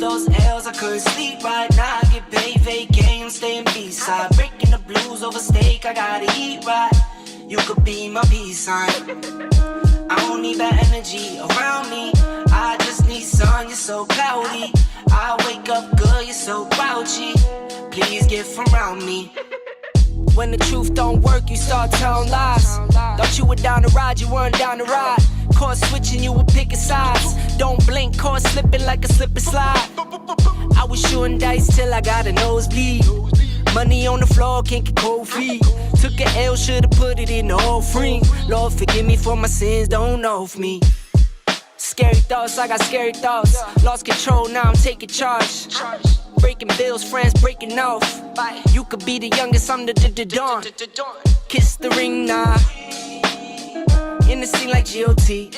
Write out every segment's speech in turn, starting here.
those L's, I couldn't sleep right now. I get paid, vacay, I'm staying B-side. Breaking the blues over steak, I gotta eat right. You could be my peace sign. I don't need that energy around me. I just need sun, you're so cloudy. I wake up good, you're so grouchy. Please get from around me. When the truth don't work, you start telling lies. Thought you were down to ride, you weren't down to ride. Caught switching, you were picking sides. Don't blink, caught slipping like a slip and slide. I was shooting dice till I got a nosebleed. Money on the floor, can't get cold feet. Took a L, should've put it in the offering. Lord, forgive me for my sins, don't know of me. Scary thoughts, I got scary thoughts. Lost control, now I'm taking charge. Breaking bills, friends breaking off. You could be the youngest, I'm the dawn. Kiss the ring, nah. In the scene like GOT.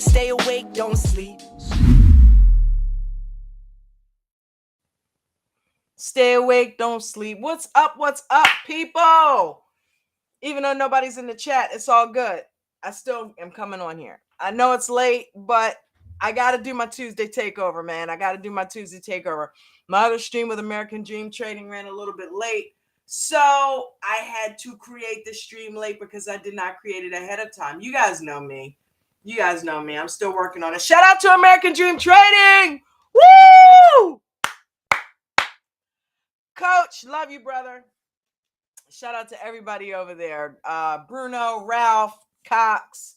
Stay awake, don't sleep. Stay awake, don't sleep. What's up, people? Even though nobody's in the chat, it's all good. I still am coming on here. I know it's late, but I got to do my Tuesday takeover, man. My other stream with American Dream Trading ran a little bit late. So I had to create the stream late because I did not create it ahead of time. You guys know me. I'm still working on it. Shout out to American Dream Trading. Woo! Coach, love you, brother. Shout out to everybody over there. Bruno, Ralph, Cox,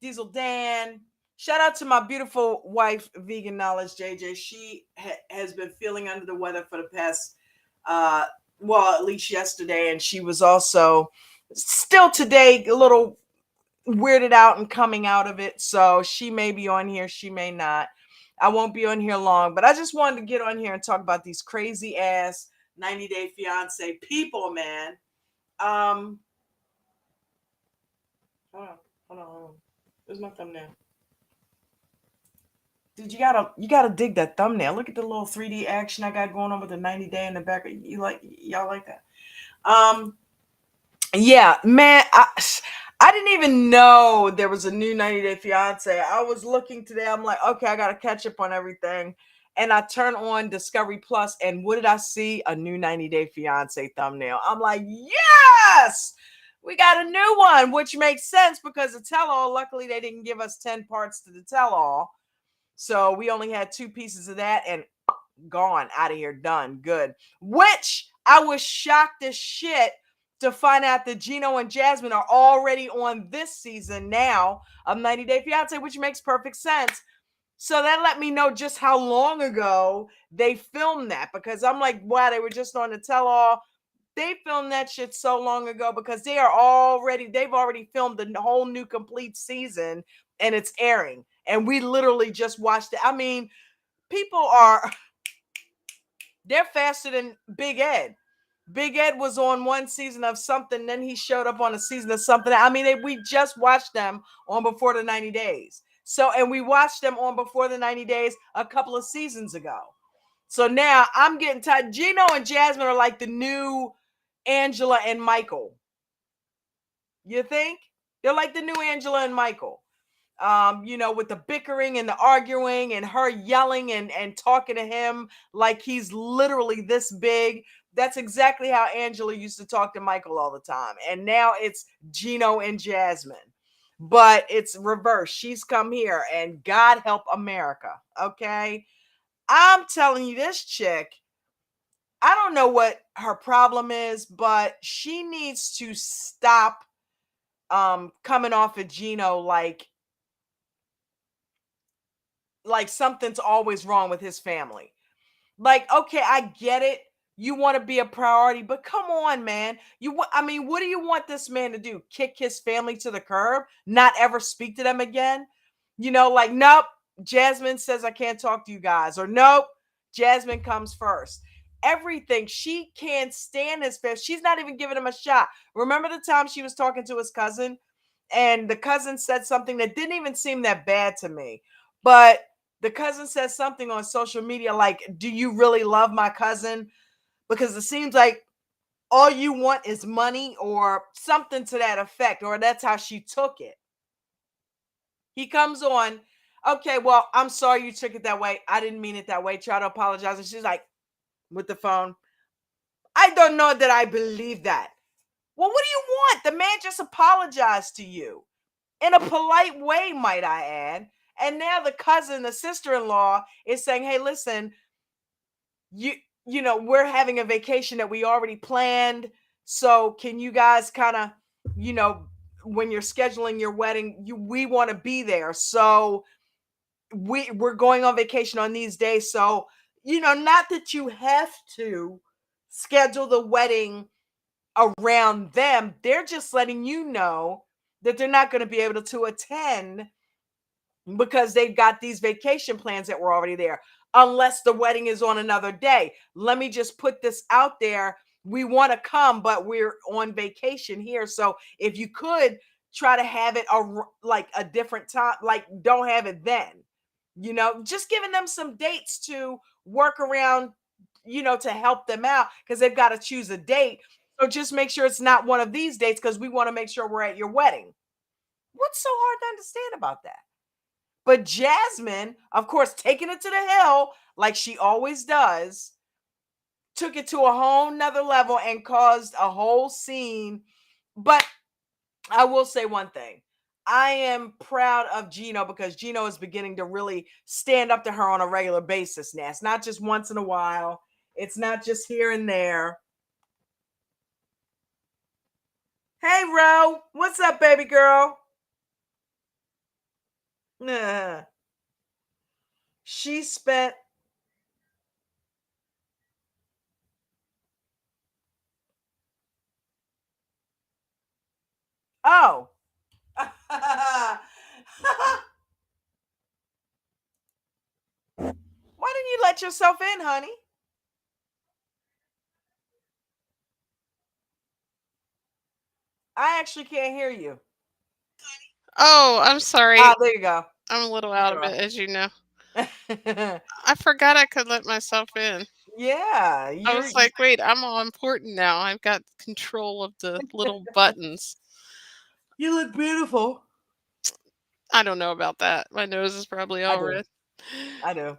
Diesel Dan. Shout out to my beautiful wife, Vegan Knowledge, JJ. She has been feeling under the weather for the past, at least yesterday. And she was also still today a little weirded out and coming out of it. So she may be on here. She may not. I won't be on here long. But I just wanted to get on here and talk about these crazy ass 90-Day Fiancé people, man. Hold on. Where's my thumbnail? Dude, you gotta dig that thumbnail. Look at the little 3D action I got going on with the 90-day in the back. Y'all like that? Yeah, man. I didn't even know there was a new 90-Day Fiancé. I was looking today. I'm like, okay, I gotta catch up on everything. And I turn on Discovery Plus, and what did I see? A new 90-Day Fiancé thumbnail. I'm like, yes! We got a new one, which makes sense because the tell-all, luckily they didn't give us 10 parts to the tell-all. So we only had 2 pieces of that and gone, out of here, done, good. Which I was shocked as shit to find out that Gino and Jasmine are already on this season now of 90-Day Fiancé, which makes perfect sense. So that let me know just how long ago they filmed that, because I'm like, wow, they were just on the tell-all. They filmed that shit so long ago because they've already filmed the whole new complete season and it's airing. And we literally just watched it. I mean, they're faster than Big Ed. Big Ed was on one season of something, then he showed up on a season of something. I mean, we just watched them on Before the 90 Days. So, and we watched them on Before the 90 Days a couple of seasons ago. So now I'm getting tired. Gino and Jasmine are like the new Angela and Michael. You think? They're like the new Angela and Michael. With the bickering and the arguing and her yelling and talking to him like he's literally this big. That's exactly how Angela used to talk to Michael all the time. And now it's Gino and Jasmine. But it's reverse. She's come here, and God help America. Okay? I'm telling you, this chick, I don't know what her problem is, but she needs to stop coming off of Gino like something's always wrong with his family. Like, okay, I get it. You want to be a priority, but come on, man. What do you want this man to do? Kick his family to the curb? Not ever speak to them again? Nope. Jasmine says I can't talk to you guys. Or nope, Jasmine comes first. Everything. She can't stand his family. She's not even giving him a shot. Remember the time she was talking to his cousin? And the cousin said something that didn't even seem that bad to me. But the cousin said something on social media like, do you really love my cousin? Because it seems like all you want is money or something to that effect, or that's how she took it. He comes on. Okay, well, I'm sorry you took it that way. I didn't mean it that way. Try to apologize. And she's like, with the phone, I don't know that I believe that. Well, what do you want? The man just apologized to you in a polite way, might I add. And now the cousin, the sister-in-law is saying, hey, listen, you you know, we're having a vacation that we already planned. So can you guys kind of, you know, when you're scheduling your wedding, we want to be there. So we're going on vacation on these days. So, you know, not that you have to schedule the wedding around them. They're just letting you know that they're not going to be able to attend because they've got these vacation plans that were already there, unless the wedding is on another day. Let me just put this out there. We want to come, but we're on vacation here. So if you could try to have it like a different time, like don't have it then, you know, just giving them some dates to work around, you know, to help them out because they've got to choose a date. So just make sure it's not one of these dates because we want to make sure we're at your wedding. What's so hard to understand about that? But Jasmine, of course, taking it to the hill like she always does, took it to a whole nother level and caused a whole scene. But I will say one thing. I am proud of Gino because Gino is beginning to really stand up to her on a regular basis now. It's not just once in a while. It's not just here and there. Hey, Ro, what's up, baby girl? Nah. She spent. Oh. Why didn't you let yourself in, honey? I actually can't hear you. Oh, I'm sorry. Ah, there you go. I'm a little out of There it, as you know. you are. I forgot I could let myself in. Yeah, I you're. was like, wait, I'm all important now. I've got control of the little buttons. You look beautiful. I don't know about that. My nose is probably I all do. red. I do.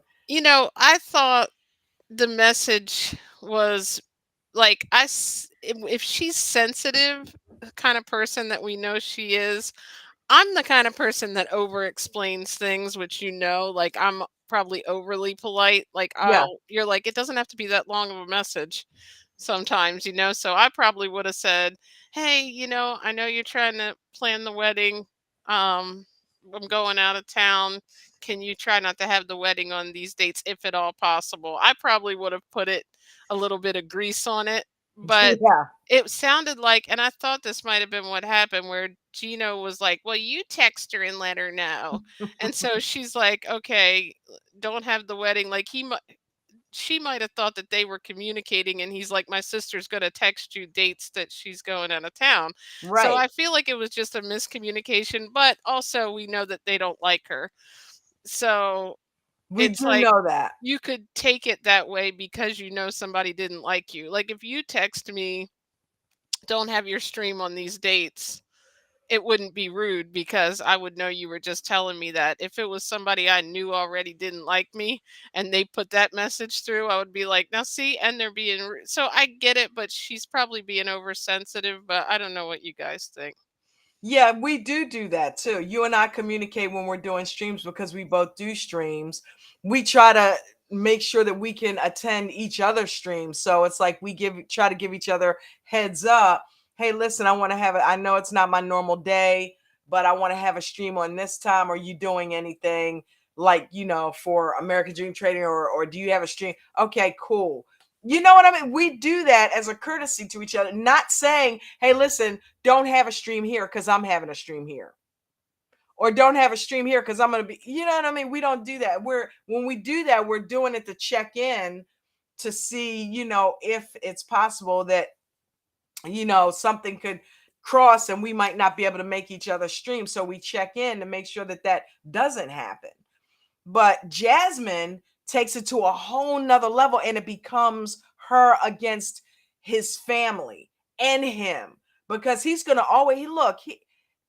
I thought the message was like, if she's sensitive, kind of person that we know she is, I'm the kind of person that over explains things, which like I'm probably overly polite. Like Yeah. you're like, it doesn't have to be that long of a message sometimes. So I probably would have said, hey, I know you're trying to plan the wedding. I'm going out of town. Can you try not to have the wedding on these dates if at all possible? I probably would have put it a little bit of grease on it, but Yeah. it sounded like, and I thought this might have been what happened, where Gino was like, "Well, you text her and let her know." And so she's like, "Okay, don't have the wedding." Like she might have thought that they were communicating, and he's like, "My sister's going to text you dates that she's going out of town." So Right. I feel like it was just a miscommunication, but also we know that they don't like her. So We it's do like know that. you could take it that way because somebody didn't like you. Like if you text me, don't have your stream on these dates, it wouldn't be rude because I would know you were just telling me that. If it was somebody I knew already didn't like me and they put that message through, I would be like, now see, and they're being rude. So I get it, but she's probably being oversensitive, but I don't know what you guys think. Yeah, we do that too. You and I communicate when we're doing streams because we both do streams. We try to make sure that we can attend each other's streams. So it's like we try to give each other heads up. Hey, listen, I want to have it. I know it's not my normal day, but I want to have a stream on this time. Are you doing anything like, you know, for American Dream Trading or do you have a stream? Okay, cool. You know what I mean? We do that as a courtesy to each other, not saying, hey, listen, don't have a stream here because I'm having a stream here. Or don't have a stream here because I'm gonna be, you know what I mean? We don't do that. When we do that, we're doing it to check in to see, you know, if it's possible that, you know, something could cross and we might not be able to make each other stream. So we check in to make sure that that doesn't happen. But Jasmine takes it to a whole nother level and it becomes her against his family and him because he's going to always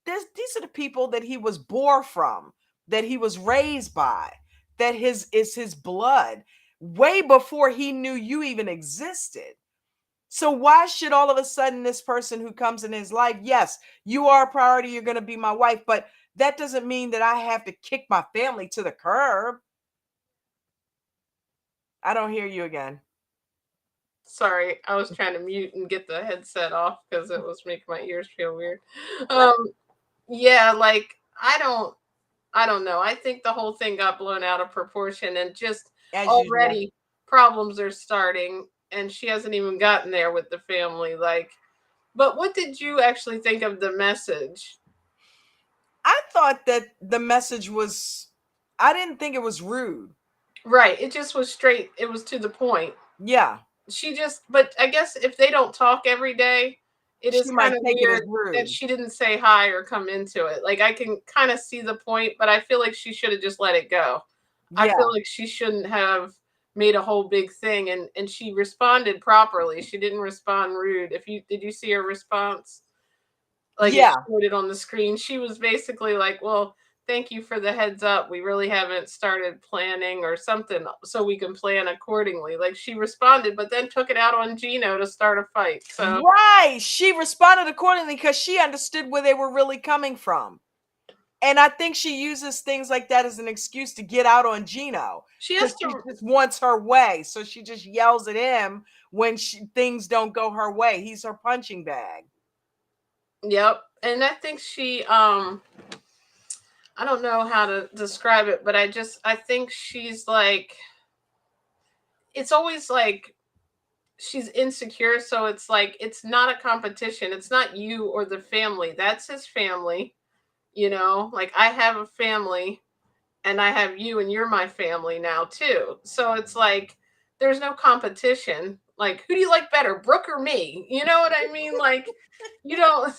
these are the people that he was bore from. that he was raised by, that is his blood, way before he knew you even existed. So why should all of a sudden this person who comes in his life, yes, you are a priority, you're going to be my wife, but that doesn't mean that I have to kick my family to the curb. I don't hear you again. Sorry, I was trying to mute and get the headset off because it was making my ears feel weird. Yeah, like I don't know. I think the whole thing got blown out of proportion, and just As usual. already problems are starting, and she hasn't even gotten there with the family. Like, but what did you actually think of the message? I thought that the message was, I didn't think it was rude. Right. It just was straight. It was to the point. Yeah. She just, but I guess if they don't talk every day, it She is might kind of take it as weird that rude. she didn't say hi or come into it. Like, I can kind of see the point, but I feel like she should have just let it go. I Yeah. feel like she shouldn't have made a whole big thing, and she responded properly. She didn't respond rude. Did you see her response? Like, it Yeah. showed it on the screen. She was basically like, well, thank you for the heads up. We really haven't started planning or something, so we can plan accordingly. Like, she responded, but then took it out on Gino to start a fight. So Right. She responded accordingly because she understood where they were really coming from. And I think she uses things like that as an excuse to get out on Gino. she Because has she to. just wants her way. So she just yells at him when things don't go her way. He's her punching bag. Yep. And I think I don't know how to describe it, but I think she's like, it's always like she's insecure. So it's like, it's not a competition. It's not you or the family. That's his family. Like, I have a family, and I have you, and you're my family now too. So it's like, there's no competition. Like, who do you like better, Brooke or me? You know what I mean? Like, you don't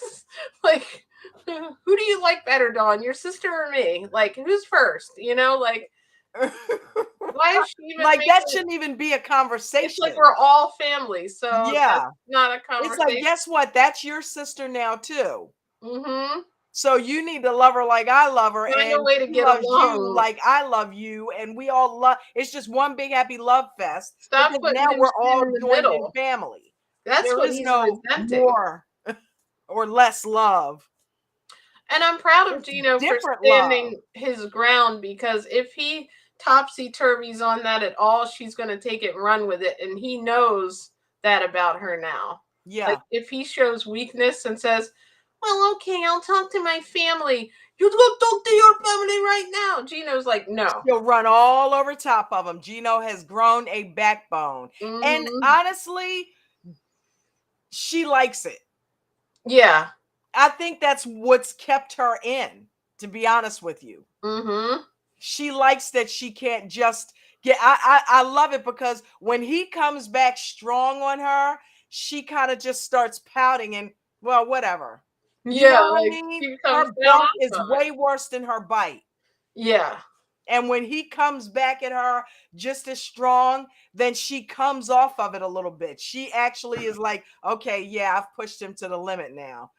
like, who do you like better, Dawn, your sister or me? Like, who's first? Like, why is she even Like, that making it? shouldn't even be a It's conversation. like we're all family, so that's Yeah. not a It's like, conversation. guess what? That's your sister now, too. Mm-hmm. So you need to love her like I love her, Find a and way to she get loves you along. like I love you, and we all love. It's just one big happy love fest Stop because putting now him we're all in the joined in middle. family. That's There what is he's no resenting. more or less love. And I'm proud of It's Gino for different love. standing his ground, because if he topsy turvies on that at all, she's going to take it and run with it. And he knows that about her now. Like, Yeah. if he shows weakness and says, well, okay, I'll talk to my family. You go talk to your family right now. Gino's like, no. She'll run all over top of him. Gino has grown a backbone. And Mm-hmm. honestly, she likes it. Yeah. I think that's what's kept her in, to be honest with you. Mm-hmm. She likes that she can't just get. I love it because when he comes back strong on her, she kind of just starts pouting and, well, whatever. You Yeah, know what I like, mean? he Her comes down bark off is of it. way worse than her bite. Yeah. And when he comes back at her just as strong, then she comes off of it a little bit. She actually is like, okay, yeah, I've pushed him to the limit now.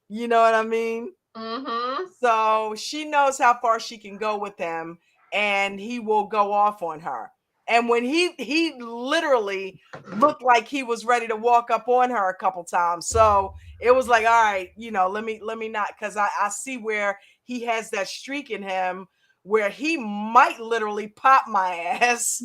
You know what I mean? Mm-hmm. So she knows how far she can go with him, and he will go off on her. And when he literally looked like he was ready to walk up on her a couple times. So it was like, all right, let me not, because I see where he has that streak in him where he might literally pop my ass.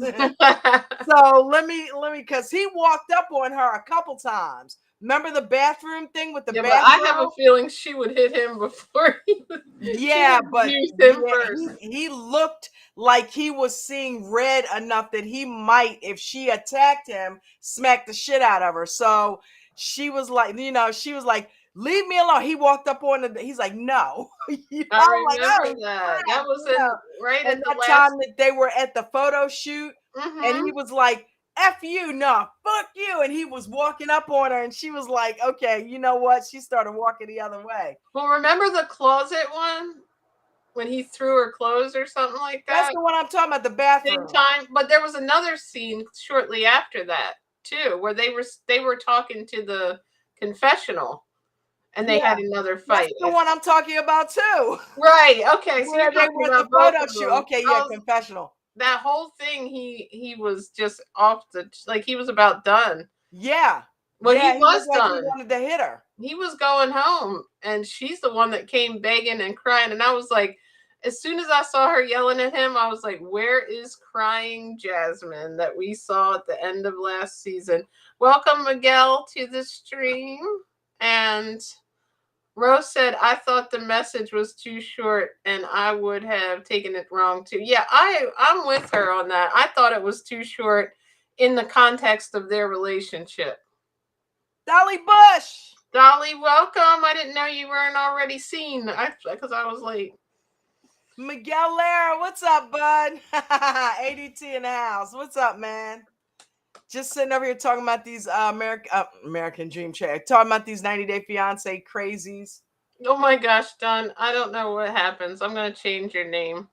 So let me, because he walked up on her a couple times. Remember the bathroom thing with the Yeah, but I have bathroom? a feeling she would hit him before she Yeah, would but use him yeah, first. he looked like he was seeing red enough that he might, if she attacked him, smack the shit out of her. So she was like, she was like, leave me alone. He walked up on the, he's like, no. I I'm like, remember oh that. crap, That was in right And at the that last. time that they were at the photo shoot, and he Mm-hmm. was like, F you, no, fuck you. And he was walking up on her, and she was like, okay, you know what? She started walking the other way. Well, remember the closet one when he threw her clothes or something like That's that? the one I'm talking about, the Same bathroom. time, but there was another scene shortly after that too, where they were talking to the confessional, and they had another That's fight. the one I'm talking about too. Right. Okay. So Where you're they talking were at the about both photo of shoot. them. Okay, yeah, confessional. That whole thing, he was just off the, like, he was about done. Yeah. Well, yeah, he was looked like he done. wanted to hit her. He was going home, and she's the one that came begging and crying. And I was like, as soon as I saw her yelling at him, I was like, where is crying Jasmine that we saw at the end of last season? Welcome, Miguel, to the stream. And Rose said, I thought the message was too short and I would have taken it wrong too. Yeah, I'm with her on that. I thought it was too short in the context of their relationship. Dolly Bush. Dolly, welcome. I didn't know you weren't already seen because I was late. Miguel Lara, what's up, bud? ADT in the house. What's up, man? Just sitting over here talking about these American Dream Chat. Talking about these 90-Day Fiancé crazies. Oh my gosh, Don. I don't know what happens. I'm going to change your name.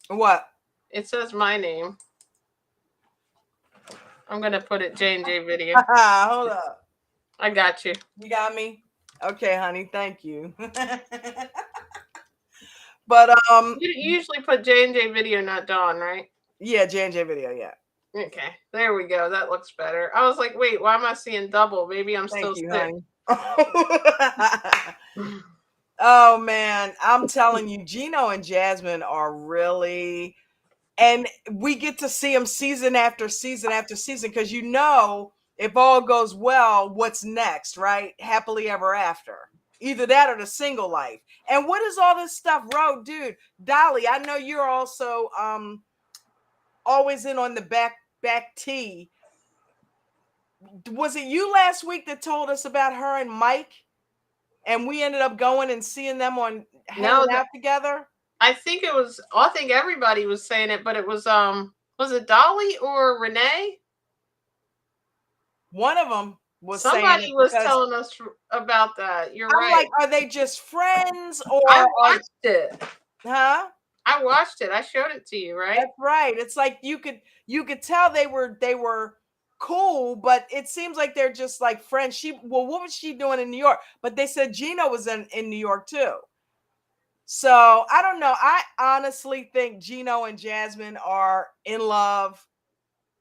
What? It says my name. I'm going to put it J&J Video. Hold up. I got you. You got me? Okay, honey. Thank you. But you usually put J&J Video, not Dawn, right? Yeah, J&J Video, yeah. Okay, there we go. That looks better. I was like, wait, why am I seeing double? Maybe I'm still sick. Honey. Oh man, I'm telling you, Gino and Jasmine are really, and we get to see them season after season after season because if all goes well, what's next, right? Happily ever after. Either that or the single life. And what is all this stuff, Ro? Dude, Dolly, I know you're also always in on the back tee. Was it you last week that told us about her and Mike? And we ended up going and seeing them hanging out together? I think everybody was saying it, but it was it Dolly or Renee? One of them was Somebody was telling us about that. You're right. I'm like, are they just friends or I watched it. Huh? I watched it. I showed it to you, right? That's right. It's like you could tell they were cool, but it seems like they're just like friends. What was she doing in New York? But they said Gino was in New York too. So I don't know. I honestly think Gino and Jasmine are in love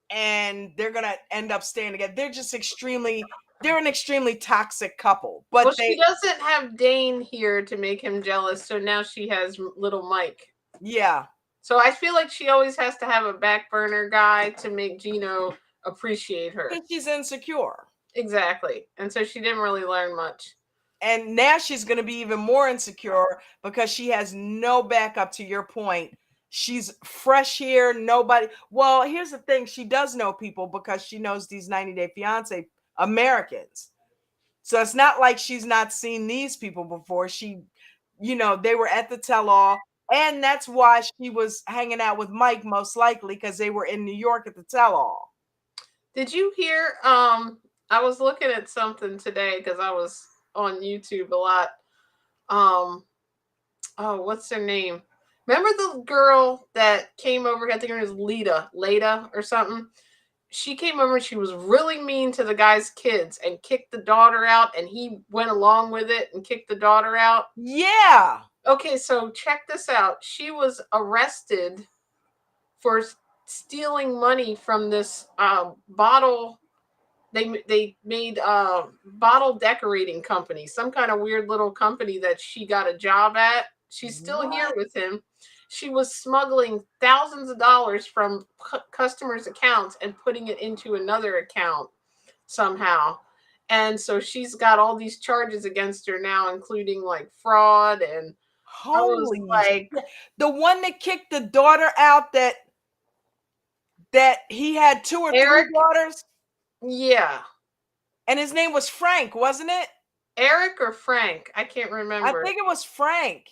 and they're gonna end up staying together. They're an extremely toxic couple. But she doesn't have Dane here to make him jealous, so now she has little Mike. Yeah. So I feel like she always has to have a back burner guy to make Gino appreciate her. Because she's insecure. Exactly. And so she didn't really learn much. And now she's going to be even more insecure because she has no backup, to your point. She's fresh here. Nobody. Well, here's the thing. She does know people because she knows these 90-Day Fiancé Americans. So it's not like she's not seen these people before. They were at the tell-all. And that's why she was hanging out with Mike, most likely, because they were in New York at the tell-all. Did you hear? I was looking at something today because I was on YouTube a lot. What's her name? Remember the girl that came over? I think her name was Leda or something. She came over and she was really mean to the guy's kids and kicked the daughter out, and he went along with it and kicked the daughter out. Yeah. Okay, so check this out. She was arrested for stealing money from this bottle. They made a bottle decorating company, some kind of weird little company that she got a job at. She's still here with him. She was smuggling thousands of dollars from customers' accounts and putting it into another account somehow. And so she's got all these charges against her now, including like fraud and holy, like the one that kicked the daughter out that he had 2 or 3 daughters. Yeah. And his name was Frank, wasn't it? Eric or Frank? I can't remember. I think it was Frank.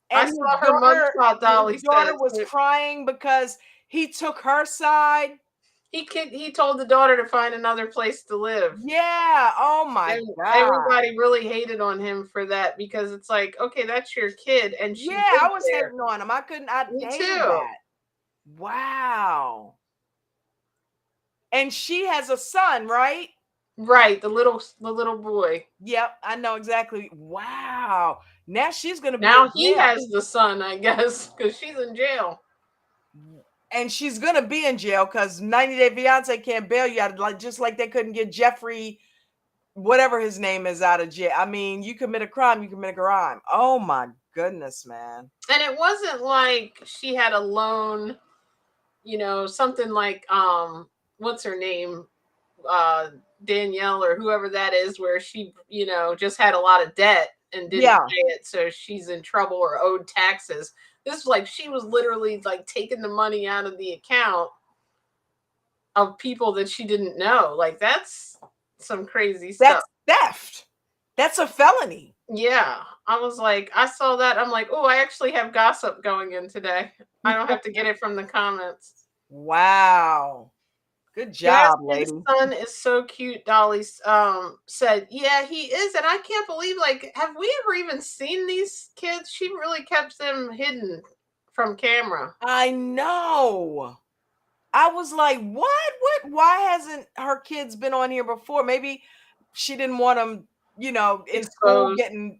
And I saw her mugshot, Dolly. His daughter was crying because he took her side. He told the daughter to find another place to live. Yeah. Oh my God. Everybody really hated on him for that because it's like, okay, that's your kid, and I was hating on him. I couldn't. Me too. That. Wow. And she has a son, right? Right, the little boy. Yep, I know exactly. Wow. Now she's gonna be Now in he jail. has the son, I guess, because she's in jail. And she's gonna be in jail because 90 Day Fiance can't bail you out, like just like they couldn't get Jeffrey, whatever his name is, out of jail. I mean, you commit a crime, you commit a crime. Oh my goodness, man. And it wasn't like she had a loan, something like what's her name? Danielle or whoever that is, where she, just had a lot of debt and didn't Yeah, pay it, so she's in trouble or owed taxes. This was like she was literally like taking the money out of the account of people that she didn't know. Like that's some crazy stuff. that's theft. That's a felony. Yeah. I was like, I saw that. I'm like, oh, I actually have gossip going in today. I don't have to get it from the comments. Wow. Good job, Jasmine's lady. son is so cute. Dolly said, "Yeah, he is," and I can't believe. Like, have we ever even seen these kids? She really kept them hidden from camera. I know. I was like, what? What? Why hasn't her kids been on here before? Maybe she didn't want them, in school Exposed. getting.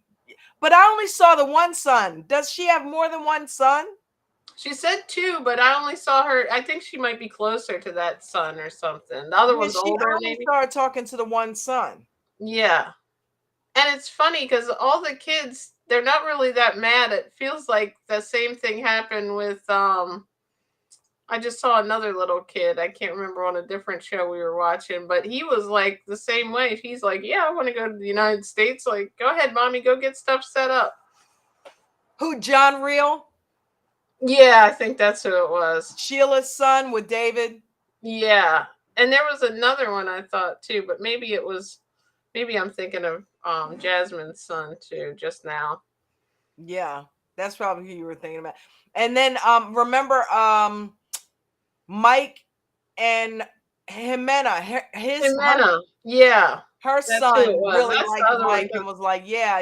But I only saw the one son. Does she have more than one son? She said two, but I only saw her. I think she might be closer to that son or something. The other Yeah, one's I older, only maybe. saw her talking to the one son. Yeah, and it's funny because all the kids, they're not really that mad. It feels like the same thing happened with I just saw another little kid. I can't remember, on a different show we were watching, but he was like the same way. He's like, "Yeah, I want to go to the United States." Like, go ahead, mommy, go get stuff set up. Who, John Real? Yeah, I think that's who it was. Sheila's son with David? Yeah, and there was another one I thought too, but maybe I'm thinking of Jasmine's son too just now. Yeah, that's probably who you were thinking about. And then remember Mike and Jimena, Jimena, yeah, her that's who it son was. really That's the liked other one Mike too. and was like, yeah,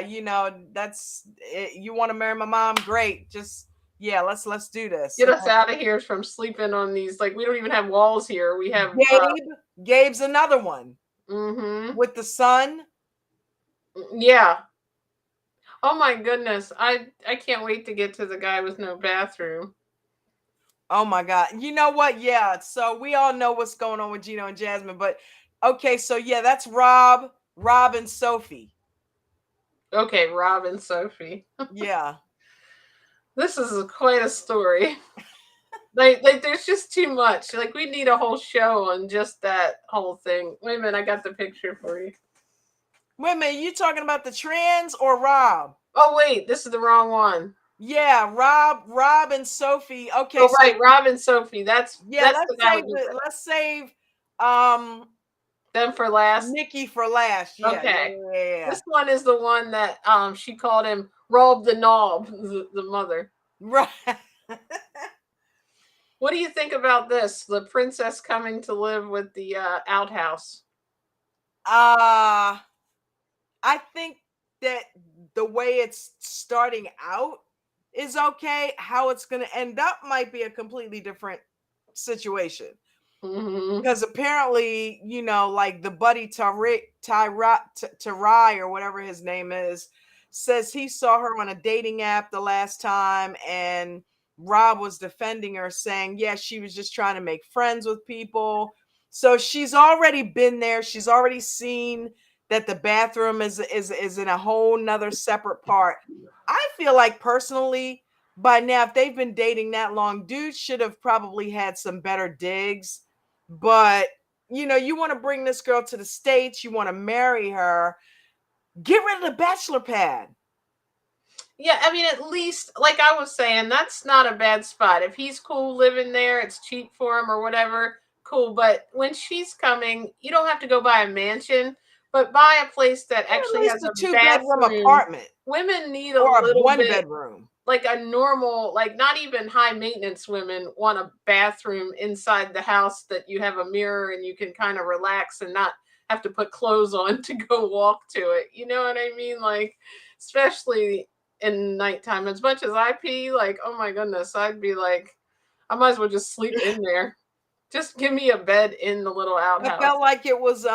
that's it. You want to marry my mom? Great. Just yeah, let's do this. Get us out of here from sleeping on these. Like, we don't even have walls here. We have Gabe's another one mm-hmm. with the son. Yeah. Oh my goodness. I can't wait to get to the guy with no bathroom. Oh my God. You know what? Yeah. So we all know what's going on with Gino and Jasmine, but okay. So yeah, that's Rob and Sophie. Okay, Rob and Sophie. Yeah. This is quite a story. like there's just too much. Like, we need a whole show on just that whole thing. Wait a minute, I got the picture for you. Wait a minute, you talking about the trans or Rob? Oh wait, this is the wrong one. Yeah, Rob and Sophie. Okay, oh right, Rob and Sophie. That's the guy with let's save them for last. Nikki for last. Yeah, Okay. yeah. This one is the one that she called him Rob the Knob, the mother. Right. What do you think about this? The princess coming to live with the outhouse. I think that the way it's starting out is okay. How it's going to end up might be a completely different situation. Because apparently, like the buddy Tyrai or whatever his name is, says he saw her on a dating app the last time, and Rob was defending her, saying, yeah, she was just trying to make friends with people. So she's already been there. She's already seen that the bathroom is in a whole nother separate part. I feel like personally, by now, if they've been dating that long, dudes should have probably had some better digs. But you want to bring this girl to the States, you want to marry her, get rid of the bachelor pad. Yeah, I mean, at least, like I was saying, that's not a bad spot. If he's cool living there, it's cheap for him or whatever, cool. But when she's coming, you don't have to go buy a mansion, but buy a place that actually has a 2-bedroom apartment. Women need a or little one bit, bedroom. like a normal, like not even high maintenance women want a bathroom inside the house that you have a mirror and you can kind of relax and not have to put clothes on to go walk to it. You know what I mean? Like, especially in nighttime, as much as I pee, like, oh my goodness, I'd be like, I might as well just sleep in there. Just give me a bed in the little outhouse. I felt like it was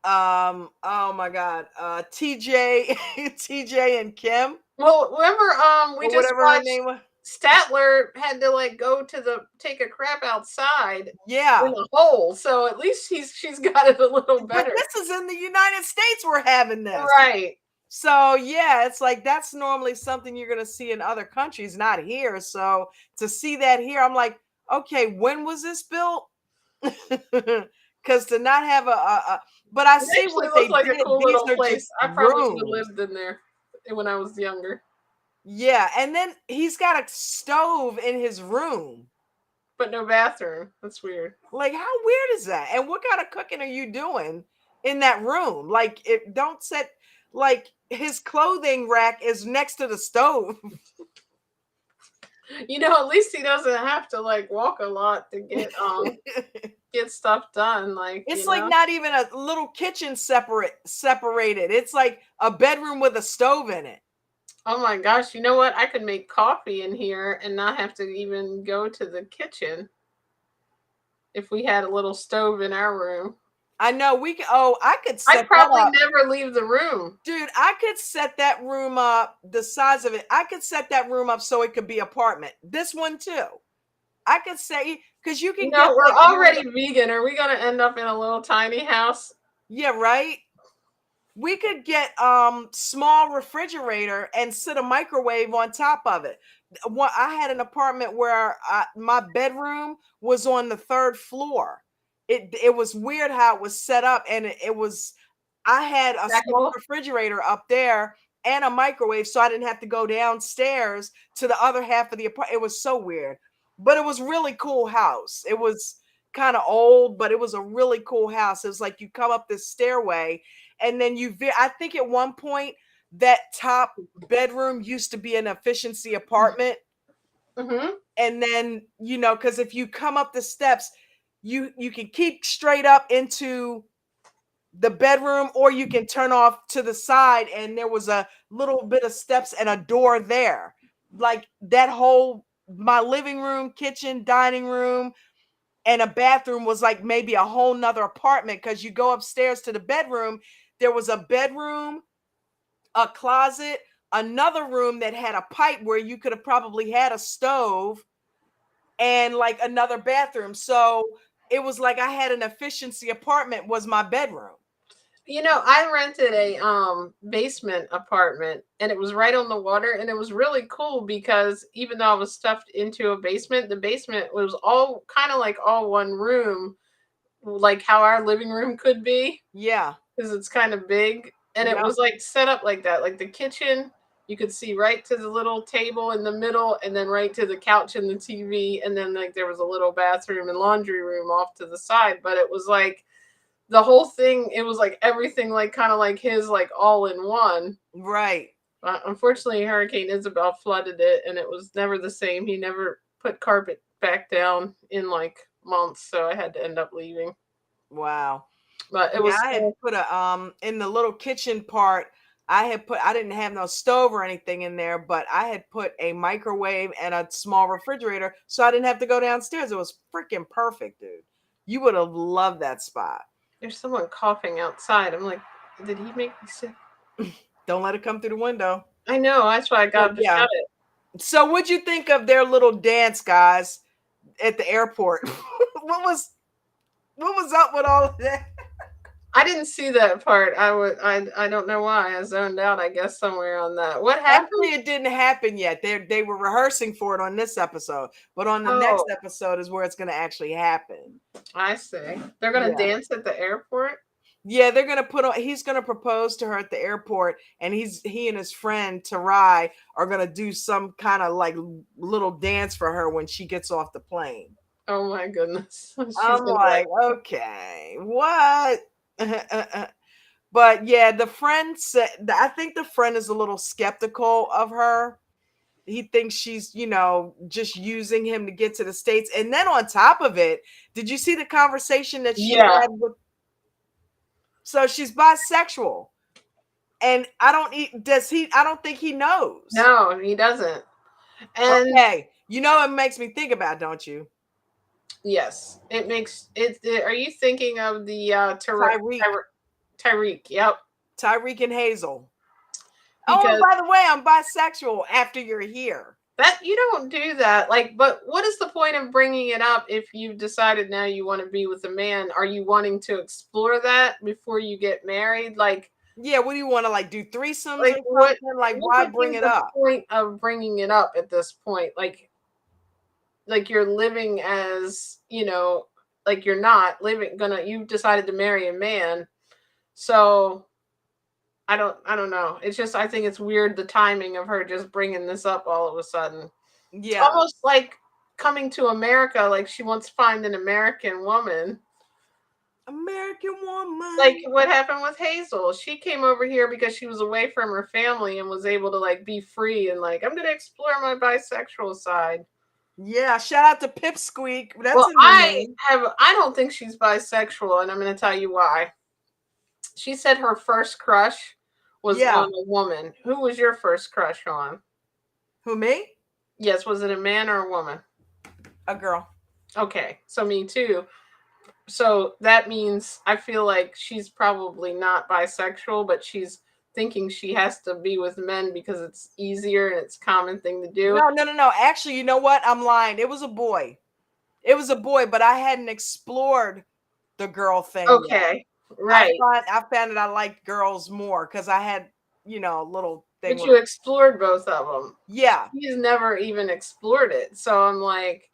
Oh my God. TJ, TJ and Kim, Well, remember, we or just whatever her watched name was. Statler had to like go to take a crap outside in Yeah. a hole, so at least she's got it a little But better. this is in the United States we're having this. Right. So yeah, it's like that's normally something you're gonna see in other countries, not here. So to see that here, I'm like, okay, when was this built? Because to not have but I It see actually what they looks like a did. cool These little are place. just I probably would have rooms. lived in there when I was younger. Yeah, and then he's got a stove in his room. But no bathroom. That's weird. Like, how weird is that? And what kind of cooking are you doing in that room? Like, it don't set like his clothing rack is next to the stove. At least he doesn't have to like walk a lot to get stuff done. It's like not even a little kitchen separated. It's like a bedroom with a stove in it. Oh my gosh, you know what? I could make coffee in here and not have to even go to the kitchen if we had a little stove in our room. I know we could. Oh, I could set I'd that probably up. never leave the room. Dude, I could set that room up, the size of it. I could set that room up so it could be apartment. This one too. I could say because you can get We're like already vegan. Are we going to end up in a little tiny house? yeah, right. We could get small refrigerator and sit a microwave on top of it. I had an apartment where my bedroom was on the third floor. It was weird how it was set up, and it was I had a small Stackable? refrigerator up there and a microwave, so I didn't have to go downstairs to the other half of the apartment. It was so weird, but it was really cool house. It was kind of old, but it was a really cool house. It was like you come up this stairway, and then I think at one point that top bedroom used to be an efficiency apartment. Mm-hmm. And then, because if you come up the steps, you can keep straight up into the bedroom, or you can turn off to the side, and there was a little bit of steps and a door there. Like that whole my living room, kitchen, dining room, and a bathroom was like maybe a whole nother apartment, because you go upstairs to the bedroom, there was a bedroom, a closet, another room that had a pipe where you could have probably had a stove, and like another bathroom. So it was like I had an efficiency apartment was my bedroom. I rented a basement apartment and it was right on the water, and it was really cool because even though I was stuffed into a basement, the basement was all kind of like all one room, like how our living room could be, Yeah. because it's kind of big. And it Yep. was like set up like that. Like the kitchen, you could see right to the little table in the middle, and then right to the couch and the TV. And then like there was a little bathroom and laundry room off to the side. But it was like the whole thing, it was like everything like kind of like his, like all in one. Right. Unfortunately, Hurricane Isabel flooded it, and it was never the same. He never put carpet back down in like months, so I had to end up leaving. Wow. But it Yeah, was I had put a in the little kitchen part, I didn't have no stove or anything in there, but I had put a microwave and a small refrigerator, so I didn't have to go downstairs. It was freaking perfect, dude. You would have loved that spot. There's someone coughing outside. I'm like, did he make me sick? Don't let it come through the window. I know. That's why I got to Yeah. shut it. So what'd you think of their little dance, guys, at the airport? What was up with all of that? I didn't see that part. I don't know why. I zoned out, I guess, somewhere on that. What happened? Actually, it didn't happen yet. They were rehearsing for it on this episode, but on the next episode is where it's going to actually happen. I see. They're going to dance at the airport? Yeah, they're going to he's going to propose to her at the airport, and he and his friend Tarai are going to do some kind of like little dance for her when she gets off the plane. Oh my goodness. I'm like, okay, what? But yeah, the friend said, I think the friend is a little skeptical of her. He thinks she's, just using him to get to the States. And then on top of it, did you see the conversation that she had with? So she's bisexual. And I don't think he knows. No, he doesn't. And okay, it makes me think about, don't you? Yes, it makes it. Are you thinking of the Tyreek? Tyreek. Yep. Tyreek and Hazel. Oh, and Because by the way, I'm bisexual after you're here. that you don't do that. Like, but what is the point of bringing it up if you've decided now you want to be with a man? Are you wanting to explore that before you get married? Yeah, what do you want to like do threesomes Like or what? something? Like, What why would bring be it the up? point of bringing it up at this point? Like you're living as like you're not living. You decided to marry a man, so I don't know. It's just I think it's weird the timing of her just bringing this up all of a sudden. It's Yeah. almost like coming to America, like she wants to find an American woman. American woman. Like what happened with Hazel. She came over here because she was away from her family and was able to like be free and like I'm gonna explore my bisexual side. Yeah, shout out to Pipsqueak. That's Well, in her name. I don't think she's bisexual, and I'm gonna tell you why. She said her first crush was Yeah. on a woman. Who was your first crush on? Who, me? Yes, was it a man or a woman? A girl. Okay, so me too. So that means I feel like she's probably not bisexual, but she's thinking she has to be with men because it's easier and it's a common thing to do. No. Actually, you know what? I'm lying. It was a boy. It was a boy, but I hadn't explored the girl thing yet. Okay, right. I found that I liked girls more because I had, a little thing. But you explored both of them. Yeah. He's never even explored it. So I'm like,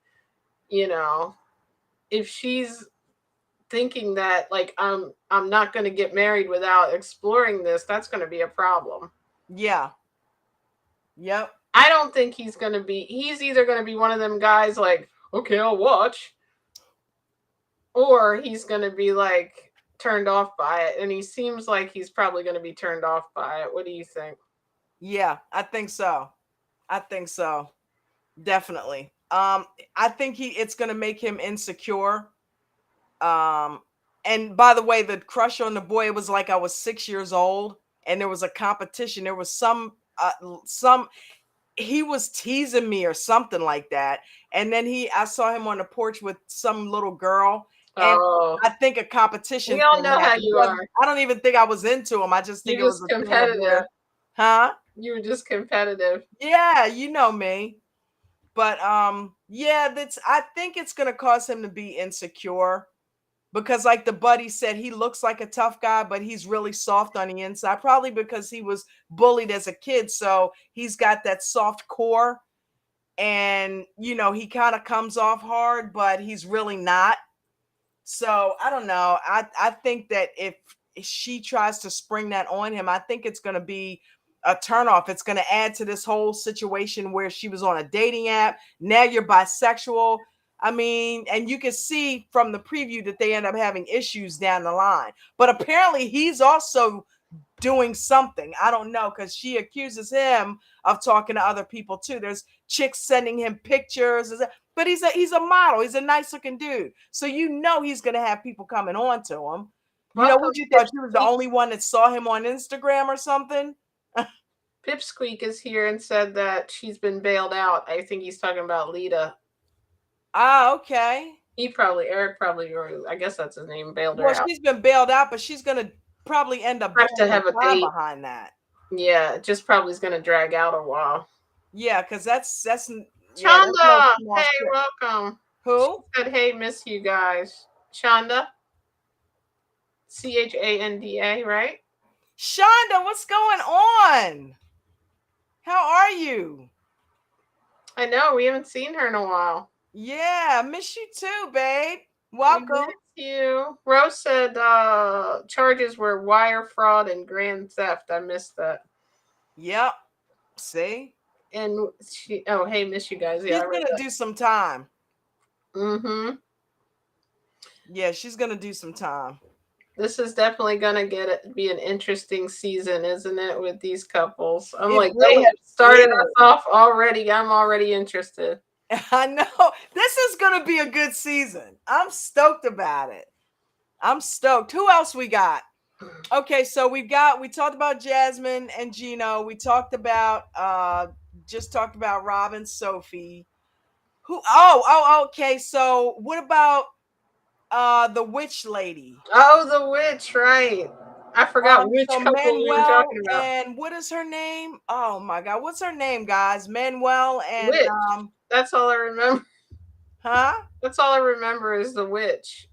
if she's thinking that like I'm not going to get married without exploring this, that's going to be a problem. Yeah. Yep. I don't think he's either going to be one of them guys like, okay, I'll watch, or he's going to be like turned off by it, and he seems like he's probably going to be turned off by it. What do you think? Yeah, I think so. Definitely. I think it's going to make him insecure. And by the way, the crush on the boy, it was like I was 6 years old and there was a competition. There was some he was teasing me or something like that. And then I saw him on the porch with some little girl. And I think a competition. We all know how you are. I don't even think I was into him. I just think it was competitive. Huh? You were just competitive. Yeah, you know me. But yeah, I think it's gonna cause him to be insecure. Because like the buddy said, he looks like a tough guy, but he's really soft on the inside, probably because he was bullied as a kid. So he's got that soft core and, he kind of comes off hard, but he's really not. So I don't know. I think that if she tries to spring that on him, I think it's going to be a turnoff. It's going to add to this whole situation where she was on a dating app. Now you're bisexual. I mean, and you can see from the preview that they end up having issues down the line. But apparently he's also doing something. I don't know, because she accuses him of talking to other people too. There's chicks sending him pictures. But he's a model. He's a nice looking dude. So he's gonna have people coming on to him. Would you thought she was the only one that saw him on Instagram or something? Pipsqueak is here and said that she's been bailed out. I think he's talking about Lita. Ah, okay. Eric probably, or I guess that's his name, bailed her out. Well, she's been bailed out, but she's gonna probably end up have to have a date behind that. Yeah, it just probably is gonna drag out a while. Yeah, because that's Chanda. Hey, welcome. Who? She said, hey, miss you guys. Chanda. Chanda, right? Shonda, what's going on? How are you? I know, we haven't seen her in a while. Yeah, miss you too, babe. Welcome. Miss you. Rose said charges were wire fraud and grand theft. I missed that. Yep. See? And hey, miss you guys. Yeah, she's gonna do some time. Mm-hmm. Yeah, she's gonna do some time. This is definitely gonna be an interesting season, isn't it, with these couples? They have started us off already. I'm already interested. I know. This is gonna be a good season. I'm stoked about it. I'm stoked. Who else we got? Okay, so we talked about Jasmine and Gino. We talked about Rob and Sophie. Okay. So what about the witch lady? Oh, the witch, right. I forgot which So couple we were Manuel talking about. and what is her name? Oh my God, what's her name, guys? Manuel and Witch. That's all I remember. huh? That's all I remember is the witch.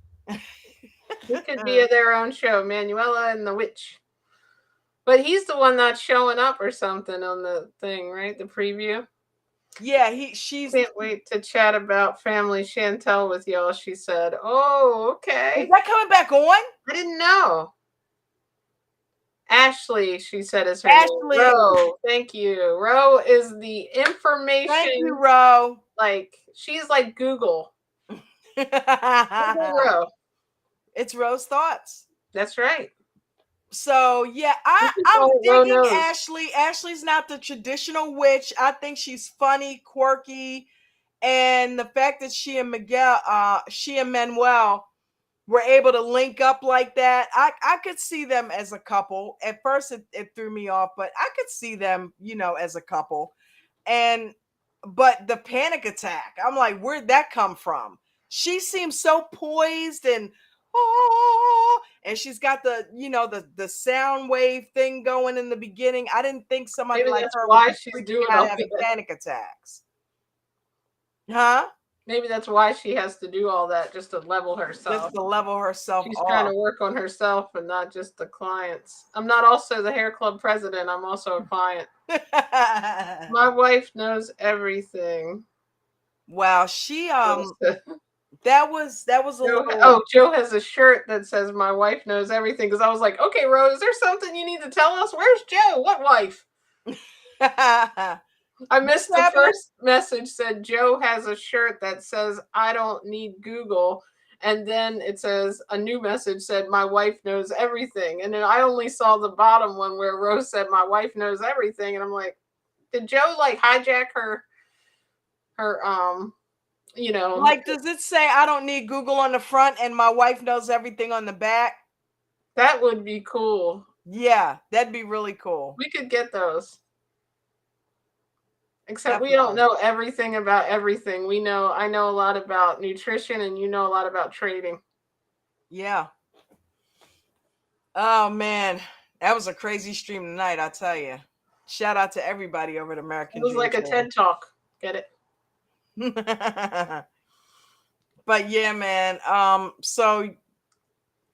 It could be their own show, Manuela and the Witch. But he's the one not showing up or something on the thing, right? The preview. Yeah, she's. Can't wait to chat about Family Chantel with y'all, she said. Oh, okay. Is that coming back on? I didn't know. Ashley, she said, is her Ashley. name. Ro, thank you. Ro is the information. Thank you, Ro. Like, she's like Google. Google Ro. It's Ro's thoughts. That's right. So yeah, I'm digging Ashley. Ashley's not the traditional witch. I think she's funny, quirky, and the fact that she and Manuel were able to link up like that, I could see them as a couple. At first, it threw me off, but I could see them, as a couple. But the panic attack, I'm like, where'd that come from? She seems so poised and she's got the sound wave thing going in the beginning. I didn't think somebody Maybe like that's her why would be she's freaking doing out all having that. panic attacks. Huh? Maybe that's why she has to do all that, just to level herself. Just to level herself She's off. trying to work on herself and not just the clients. I'm not also the hair club president. I'm also a client. My wife knows everything. Wow, she that was a little. Oh, Joe has a shirt that says "My wife knows everything" because I was like, okay, Rose, is there something you need to tell us? Where's Joe? What wife? I missed the first message. Said Joe has a shirt that says "I don't need Google," and then it says a new message said "My wife knows everything," and then I only saw the bottom one where Rose said "My wife knows everything," and I'm like, did Joe like hijack her like, does it say I don't need Google on the front and my wife knows everything on the back? That would be cool. Yeah, that'd be really cool. We could get those. Except we don't know everything about everything. I know a lot about nutrition and you know a lot about trading. Yeah. Oh man, that was a crazy stream tonight, I tell you. Shout out to everybody over at American. It was like a TED Talk. Get it? But yeah, man. So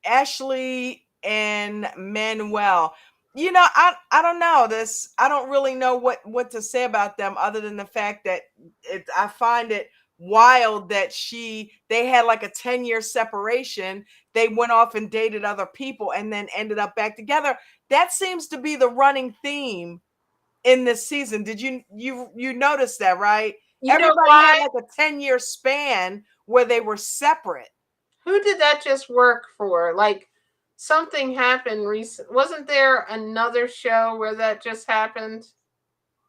Ashley and Manuel, I don't know this. I don't really know what to say about them other than the fact that I find it wild that they had like a 10-year separation. They went off and dated other people and then ended up back together. That seems to be the running theme in this season. Did you notice that, right? Everybody had like a 10-year span where they were separate. Who did that just work for? Like, something happened recent. Wasn't there another show where that just happened?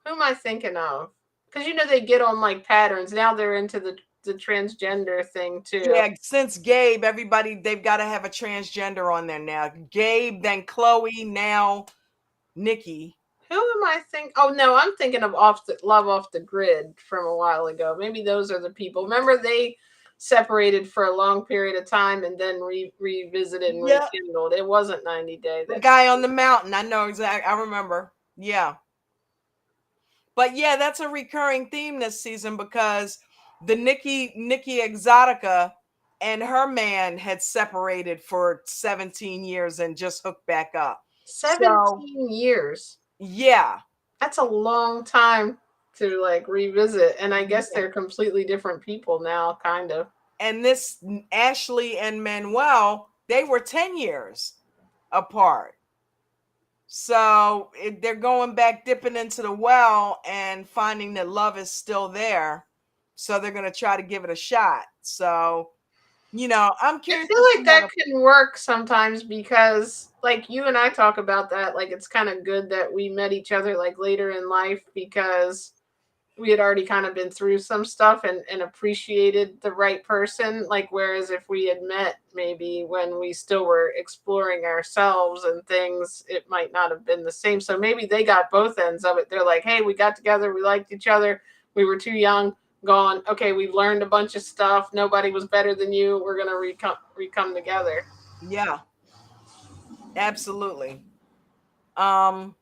Who am I thinking of? Because they get on like patterns. Now they're into the transgender thing too. Yeah, since Gabe, they've got to have a transgender on there now. Gabe, then Chloe, now Nikki. Who am I thinking? Oh no, I'm thinking of Love Off the Grid from a while ago. Maybe those are the people. Remember they separated for a long period of time and then revisited and rekindled. It wasn't 90 Day. The guy on the mountain. I know exactly. I remember. Yeah. But yeah, that's a recurring theme this season because the Nikki Exotica and her man had separated for 17 years and just hooked back up. 17 years. Yeah. That's a long time to like revisit. And I guess they're completely different people now, kind of. And this Ashley and Manuel, they were 10 years apart. So they're going back, dipping into the well and finding that love is still there. So they're going to try to give it a shot. So, I'm curious. I feel like that can work sometimes because like you and I talk about that. Like it's kind of good that we met each other like later in life because we had already kind of been through some stuff and appreciated the right person. Like, whereas if we had met maybe when we still were exploring ourselves and things, it might not have been the same. So maybe they got both ends of it. They're like, hey, we got together. We liked each other. We were too young. Gone. Okay, we've learned a bunch of stuff. Nobody was better than you. We're going to recome together. Yeah. Absolutely. Um,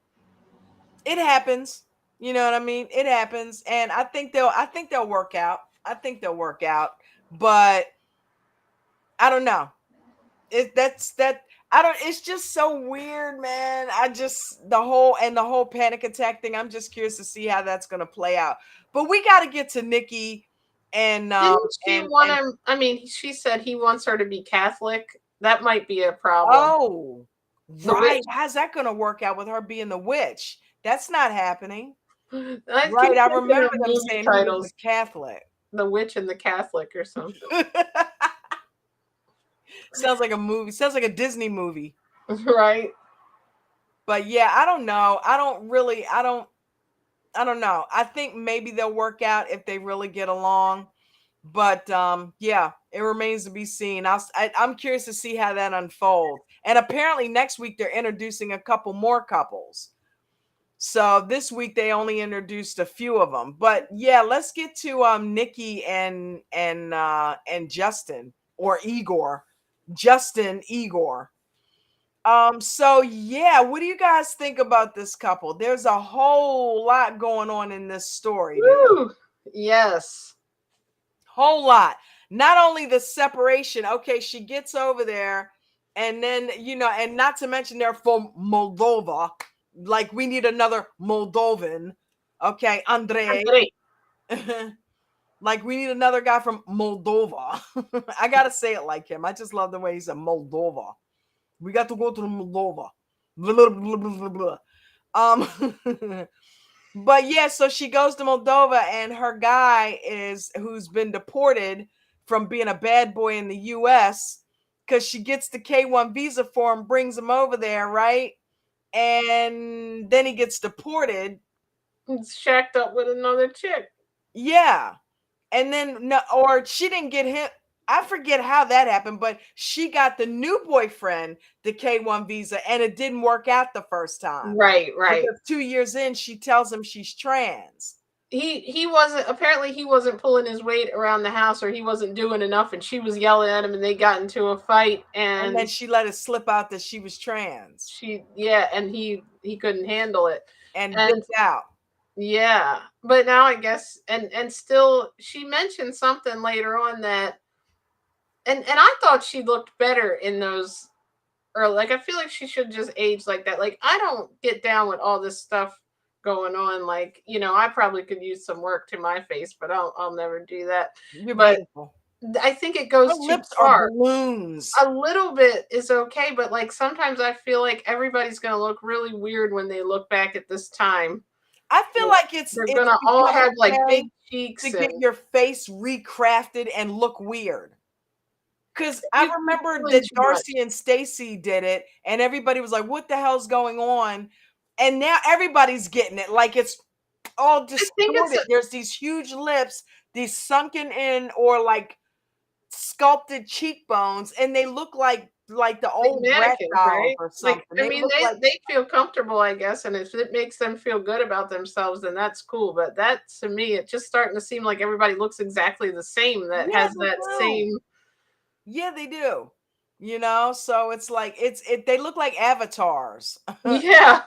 it happens. You know what I mean? It happens, and I think they'll work out. I think they'll work out, but I don't know. That's that. I don't. It's just so weird, man. I just the whole panic attack thing. I'm just curious to see how that's going to play out. But we got to get to Nikki Didn't she want and him? I mean, she said he wants her to be Catholic. That might be a problem. oh, The witch. right. How's that going to work out with her being the witch? That's not happening. I keep Right. I thinking remember of them movie saying he was titles, a Catholic. The Witch and the Catholic or something. Sounds like a movie. Sounds like a Disney movie. Right? But yeah, I don't know. I don't know. I think maybe they'll work out if they really get along. But yeah, it remains to be seen. I'm curious to see how that unfolds. And apparently next week they're introducing a couple more couples. So this week they only introduced a few of them. But yeah, let's get to Nikki and Justin or Igor. Justin Igor. So yeah, what do you guys think about this couple? There's a whole lot going on in this story, dude. Woo! Yes. Whole lot. Not only the separation, okay, she gets over there, and then and not to mention they're from Moldova. Like we need another Moldovan. Okay, Andre. Great. Like we need another guy from Moldova. I gotta say it like him. I just love the way he's a Moldova. We got to go to Moldova. Blah, blah, blah, blah, blah. But yeah, so she goes to Moldova, and her guy who's been deported from being a bad boy in the U.S. because she gets the K-1 visa for him, brings him over there, right? And then he gets deported. He's shacked up with another chick. Yeah. And then no, or she didn't get him. I forget how that happened, but she got the new boyfriend the K-1 visa, and it didn't work out the first time. Right. Because 2 years in, she tells him she's trans. He wasn't, apparently he wasn't pulling his weight around the house, or he wasn't doing enough, and she was yelling at him, and they got into a fight, And then she let it slip out that she was trans. And he couldn't handle it. And dipped out. Yeah. But now I guess and still she mentioned something later on that and I thought she looked better in those, or like I feel like she should just age like that. Like I don't get down with all this stuff going on. Like, I probably could use some work to my face, but I'll never do that. You're but beautiful. I think it goes Her too lips far. are balloons. A little bit is okay, but like sometimes I feel like everybody's gonna look really weird when they look back at this time. I feel like they're gonna all have like big cheeks to get your face recrafted and look weird. Because I remember that Darcy and Stacy did it, and everybody was like, "What the hell's going on?" And now everybody's getting it, like it's all distorted. There's these huge lips, these sunken in or like sculpted cheekbones, and they look like the old Brat dolls, right? Or something. Like, they feel comfortable, I guess, and if it makes them feel good about themselves, then that's cool. But that, to me, it's just starting to seem like everybody looks exactly the same. That has that same. Yeah, they do. So it's like they look like avatars. Yeah.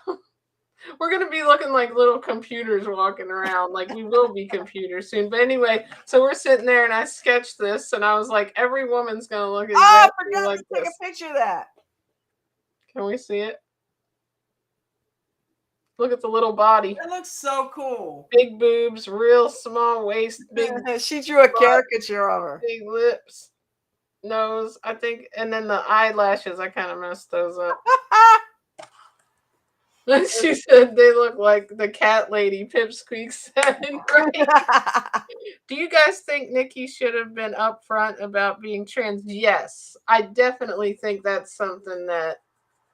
We're going to be looking like little computers walking around. Like we will be computers soon. But anyway, so we're sitting there and I sketched this and I was like, every woman's going to look exactly I forgot like to take a picture of that. Can we see it? Look at the little body. That looks so cool. Big boobs, real small waist, big. She drew a caricature of her. Big lips, nose, I think, and then the eyelashes, I kind of messed those up. She said they look like the cat lady, Pipsqueak said. Do you guys think Nikki should have been upfront about being trans? Yes. I definitely think that's something that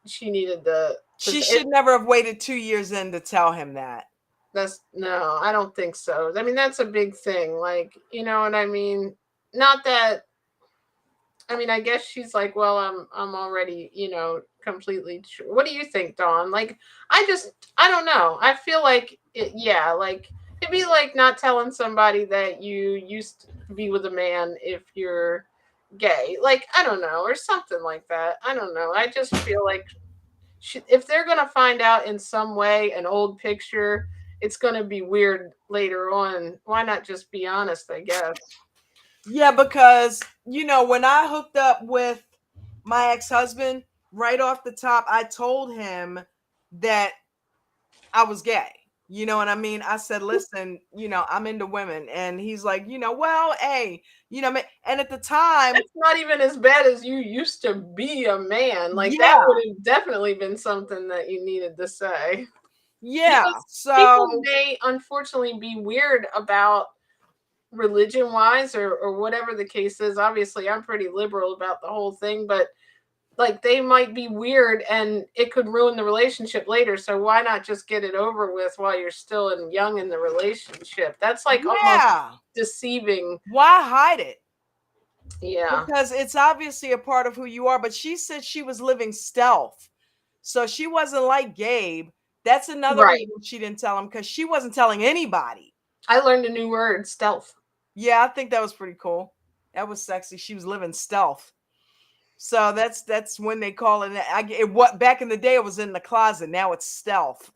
she needed to. She should never have waited 2 years in to tell him that. No, I don't think so. I mean, that's a big thing. Like, you know what I mean? Not that. I mean, I guess she's like, well, I'm already, completely true. What do you think, Dawn? Like, I don't know. I feel like like it'd be like not telling somebody that you used to be with a man if you're gay. Like, I don't know, or something like that. I don't know. I just feel like if they're going to find out in some way an old picture, it's going to be weird later on. Why not just be honest, I guess? Yeah, because, you know, when I hooked up with my ex-husband, right off the top, I told him that I was gay. You know what I mean? I said, listen, you know, I'm into women. And he's like, you know, well, hey, you know, and at the time, It's not even as bad as you used to be a man. Like, that yeah, would have definitely been something that you needed to say. yeah. Because people So, may unfortunately be weird about religion wise or whatever the case is. Obviously, I'm pretty liberal about the whole thing, but like they might be weird and it could ruin the relationship later. So why not just get it over with while you're still young in the relationship? That's like almost yeah, deceiving. why hide it? Yeah. Because it's obviously a part of who you are. But she said she was living stealth. So she wasn't like Gabe. That's another Right. reason she didn't tell him, because she wasn't telling anybody. I learned a new word, stealth. Yeah, I think that was pretty cool. That was sexy. She was living stealth. So that's when they call it. What back in the day it was in the closet. Now it's stealth.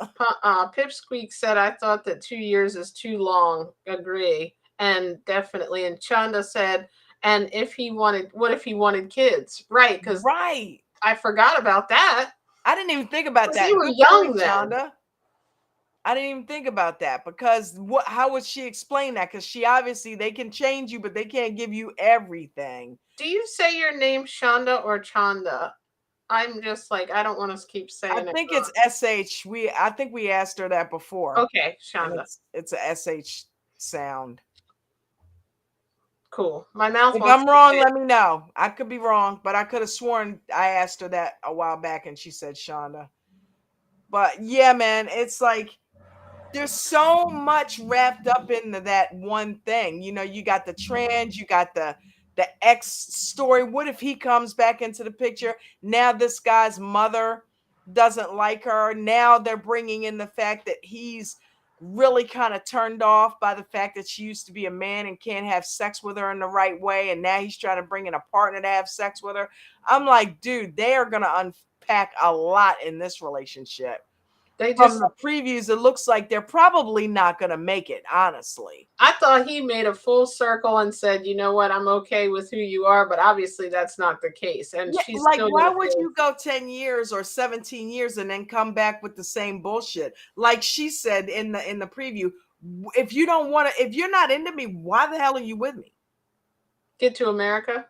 Pipsqueak said, I thought that 2 years is too long. Agree. And definitely. And Chanda said, and what if he wanted kids? Right. Because Right. I forgot about that. I didn't even think about that. They were Good young point, then. Shonda. I didn't even think about that, because how would she explain that? Because she obviously, they can change you, but they can't give you everything. Do you say your name Shonda or Chanda? I'm just like, I don't want to keep saying it. I think it's SH. I think we asked her that before. Okay, And Shonda. it's a SH sound. Cool. My mouth If wants I'm to wrong, say let me know. I could be wrong, but I could have sworn I asked her that a while back and she said Shonda. But yeah, man, it's like there's so much wrapped up into that one thing. You know, you got the trans, you got the ex story. What if he comes back into the picture? Now this guy's mother doesn't like her. Now they're bringing in the fact that he's really kind of turned off by the fact that she used to be a man and can't have sex with her in the right way, and now he's trying to bring in a partner to have sex with her. I'm like, dude, they are going to unpack a lot in this relationship. they From just the previews, it looks like they're probably not going to make it, honestly. I thought he made a full circle and said, you know what, I'm okay with who you are, but obviously that's not the case. And Yeah, she's like still why gonna would feel you go 10 years or 17 years and then come back with the same bullshit? Like she said in the preview, if you don't want to, if you're not into me, why the hell are you with me? get to America.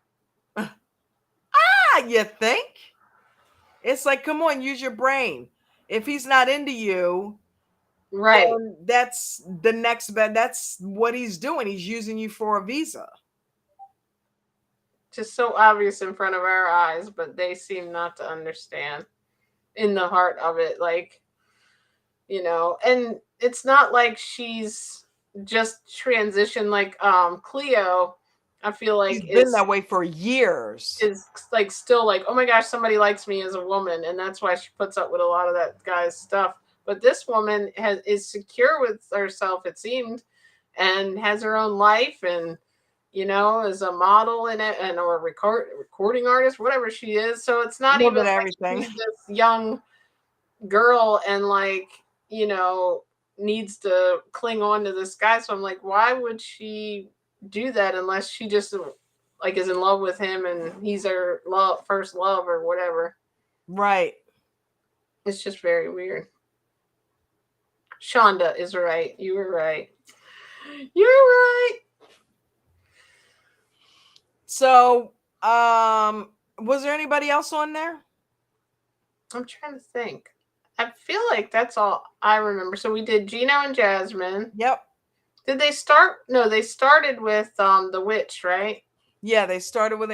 You think? It's like, come on, use your brain. If he's not into you, Right. then that's the next bed. That's what he's doing. He's using you for a visa. Just so obvious in front of our eyes, but they seem not to understand in the heart of it. Like, you know, and it's not like she's just transitioned like Cleo. I feel like He's been that way for years. is like still like, oh my gosh, somebody likes me as a woman, and that's why she puts up with a lot of that guy's stuff. But this woman is secure with herself, it seemed, and has her own life, and you know, is a model in it, and or recording artist, whatever she is. So it's not More even than like everything. she's this young girl and like, you know, needs to cling on to this guy. So I'm like, why would she do that unless she just like is in love with him and he's her first love or whatever? Right. It's just very weird. Shonda is right. You were right. You're right. So, was there anybody else on there? I'm trying to think. I feel like that's all I remember. So we did Gino and Jasmine. Yep. Did they start? No, they started with the witch, right? Yeah, they started with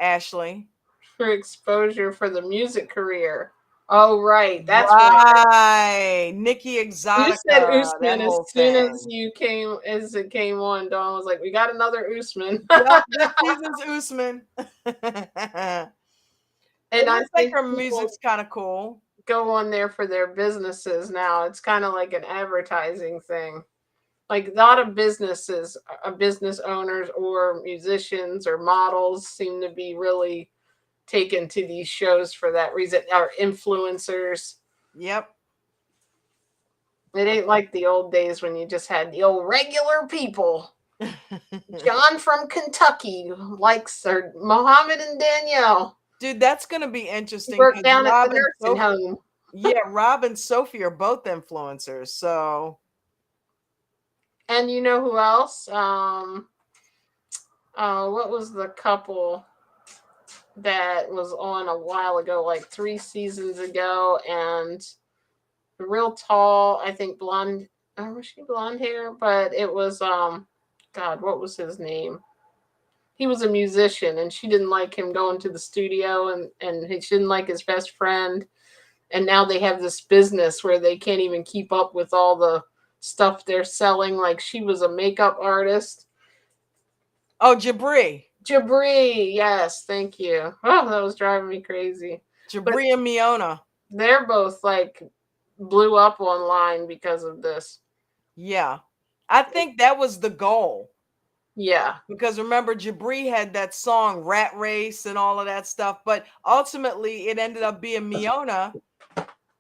Ashley. For exposure for the music career. Oh, right. That's right. Nikki Exotica. You said that Usman as whole soon thing. as it came on. Dawn was like, "We got another Usman." Yep, this season's Usman. And It I looks like think her people music's kind of cool. go on there for their businesses now. It's kind of like an advertising thing. Like a lot of businesses, business owners or musicians or models seem to be really taken to these shows for that reason, are influencers. Yep. It ain't like the old days when you just had the old regular people. John from Kentucky likes, or Mohammed and Danielle. Dude, that's gonna be interesting Work because down at Rob the and nursing Sophie, home. yeah, Rob and Sophie are both influencers. So, And you know who else? What was the couple that was on a while ago, like 3 seasons ago, and real tall, I think blonde. Was she blonde hair? But it was God, what was his name? He was a musician, and she didn't like him going to the studio, and she didn't like his best friend. And now they have this business where they can't even keep up with all the stuff they're selling. Like, she was a makeup artist. oh, Jabri. Jabri, yes, thank you. Oh, that was driving me crazy. Jabri and Miona. They're both like blew up online because of this. Yeah. I think that was the goal. Yeah. Because remember, Jabri had that song Rat Race and all of that stuff, but ultimately it ended up being Miona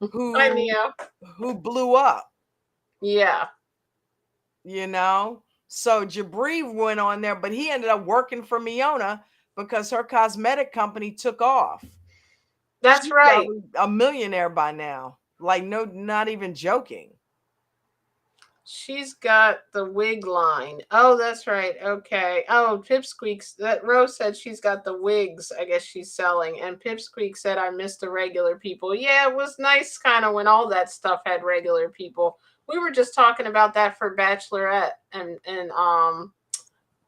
Hi, Mia. who blew up, Yeah. you know. So Jabri went on there, but he ended up working for Miona because her cosmetic company took off. That's She's right. probably a millionaire by now. Like, no, not even joking. She's got the wig line. Oh, that's right. Okay. Oh, Pipsqueaks. That Rose said she's got the wigs, I guess she's selling. And Pipsqueak said, I miss the regular people. Yeah, it was nice kind of when all that stuff had regular people. We were just talking about that for Bachelorette and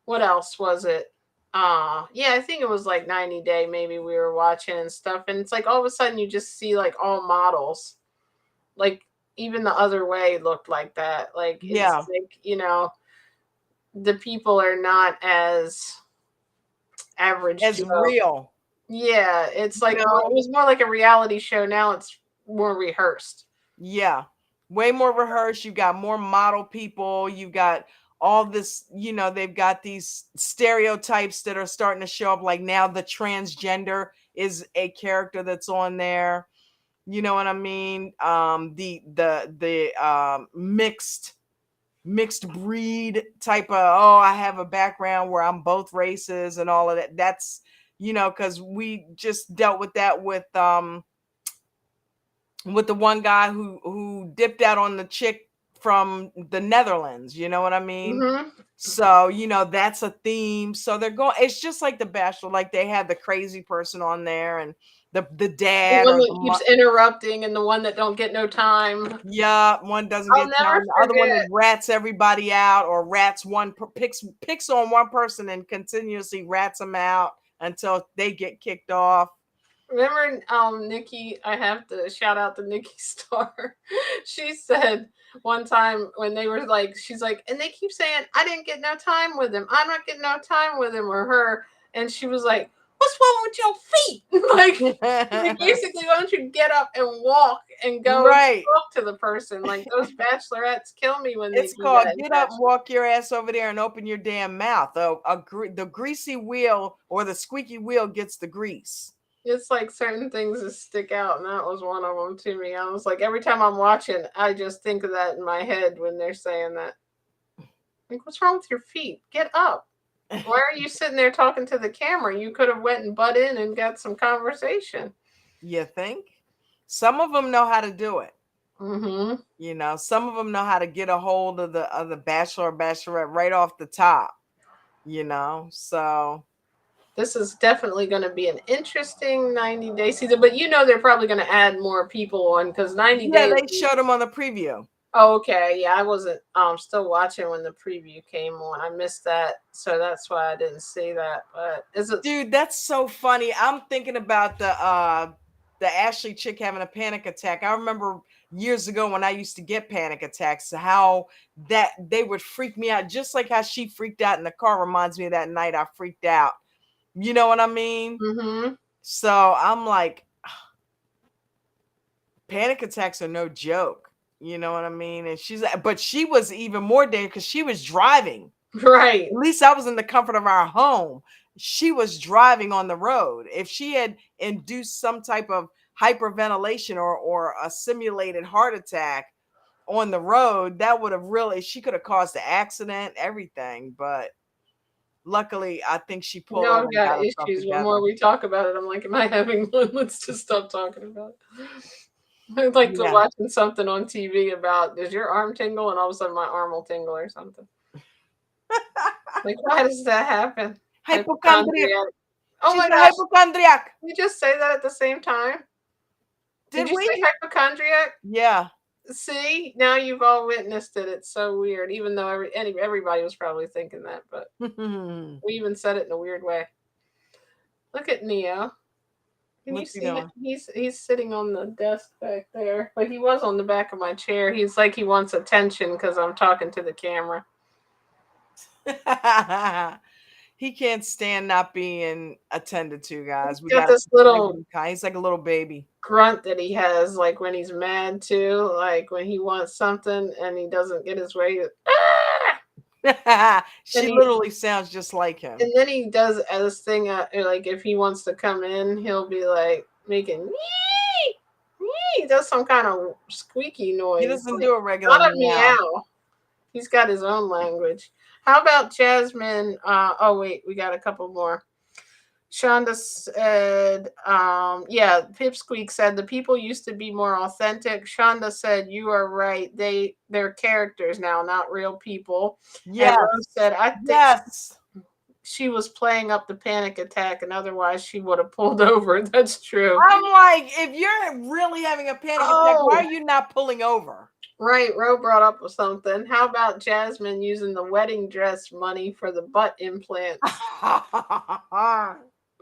what else was it? Yeah, I think it was like 90 Day maybe we were watching and stuff. And it's like all of a sudden you just see like all models. Like even the other way looked like that. Like it's Yeah. like, the people are not as average As Joe. real. Yeah, it's like You know? it was more like a reality show. Now it's more rehearsed. Yeah. Way more rehearsed. You got more model people. You got all this, they've got these stereotypes that are starting to show up. Like now the transgender is a character that's on there. You know what I mean? The mixed breed type of, oh, I have a background where I'm both races and all of that. That's, because we just dealt with that with the one guy who dipped out on the chick from the Netherlands, you know what I mean? Mm-hmm. So, that's a theme. So they're going, it's just like the Bachelor, like they had the crazy person on there and the dad The one or that keeps interrupting and the one that don't get no time. yeah, one doesn't I'll get never time. The other one that forget. rats everybody out or rats picks on one person and continuously rats them out until they get kicked off. Remember, Nikki, I have to shout out to Nikki Star. She said one time when they were like, she's like, and they keep saying, I didn't get no time with him. I'm not getting no time with him or her. And she was like, what's wrong with your feet? like basically, why don't you get up and walk and go Right. talk to the person? Like those bachelorettes kill me when It's they do called that. get up and walk your ass over there and open your damn mouth. The greasy wheel or the squeaky wheel gets the grease. It's like certain things that stick out, and that was one of them to me. I was like, every time I'm watching, I just think of that in my head when they're saying that. Like, what's wrong with your feet? Get up. Why are you sitting there talking to the camera? You could have went and butt in and got some conversation. You think? Some of them know how to do it. Mm-hmm. Some of them know how to get a hold of the bachelor or bachelorette right off the top. So this is definitely going to be an interesting 90-day season, but they're probably going to add more people on because 90 days. Yeah, they showed them on the preview. Oh, okay. Yeah, I wasn't still watching when the preview came on. I missed that, so that's why I didn't see that. But is it, dude? That's so funny. I'm thinking about the Ashley chick having a panic attack. I remember years ago when I used to get panic attacks, how that they would freak me out, just like how she freaked out in the car. Reminds me of that night I freaked out. You know what I mean? Mm-hmm. So I'm like, panic attacks are no joke. You know what I mean? And but she was even more dangerous because she was driving. Right. At least I was in the comfort of our home. she was driving on the road. If she had induced some type of hyperventilation or a simulated heart attack on the road, that would have really, she could have caused the accident, everything. But luckily, I think she You pulled know, over I've and got got herself issues. The together. more we talk about it, I'm like, am I having one? Let's just stop talking about it. I'd like to Yeah. watching something on TV about, does your arm tingle? And all of a sudden my arm will tingle or something. Like, why does that happen? Hypochondriac. Oh She's my a gosh. hypochondriac. Did we just say that at the same time? Did you we? say hypochondriac? Yeah. See, now you've all witnessed it. It's so weird, even though everybody was probably thinking that, but we even said it in a weird way. Look at Neo. Can you What's he see him? doing? He's sitting on the desk back there. But he was on the back of my chair. He's like he wants attention because I'm talking to the camera. He can't stand not being attended to, guys. We Got got this little he's like a little baby. grunt that he has, like when he's mad too, like when he wants something and he doesn't get his way. She he- literally sounds just like him. And then he does this thing, like if he wants to come in, he'll be like making wee, wee. He does some kind of squeaky noise. He doesn't like, do a regular not a meow. meow. He's got his own language. How about Jasmine? Oh wait, we got a couple more. Shonda said, yeah, Pipsqueak said the people used to be more authentic. Shonda said, you are right. They're characters now, not real people. Yes. And Rose said, I think Yes. she was playing up the panic attack, and otherwise she would have pulled over. That's true. I'm like, if you're really having a panic attack, why are you not pulling over? Right, Ro brought up something. How about Jasmine using the wedding dress money for the butt implant?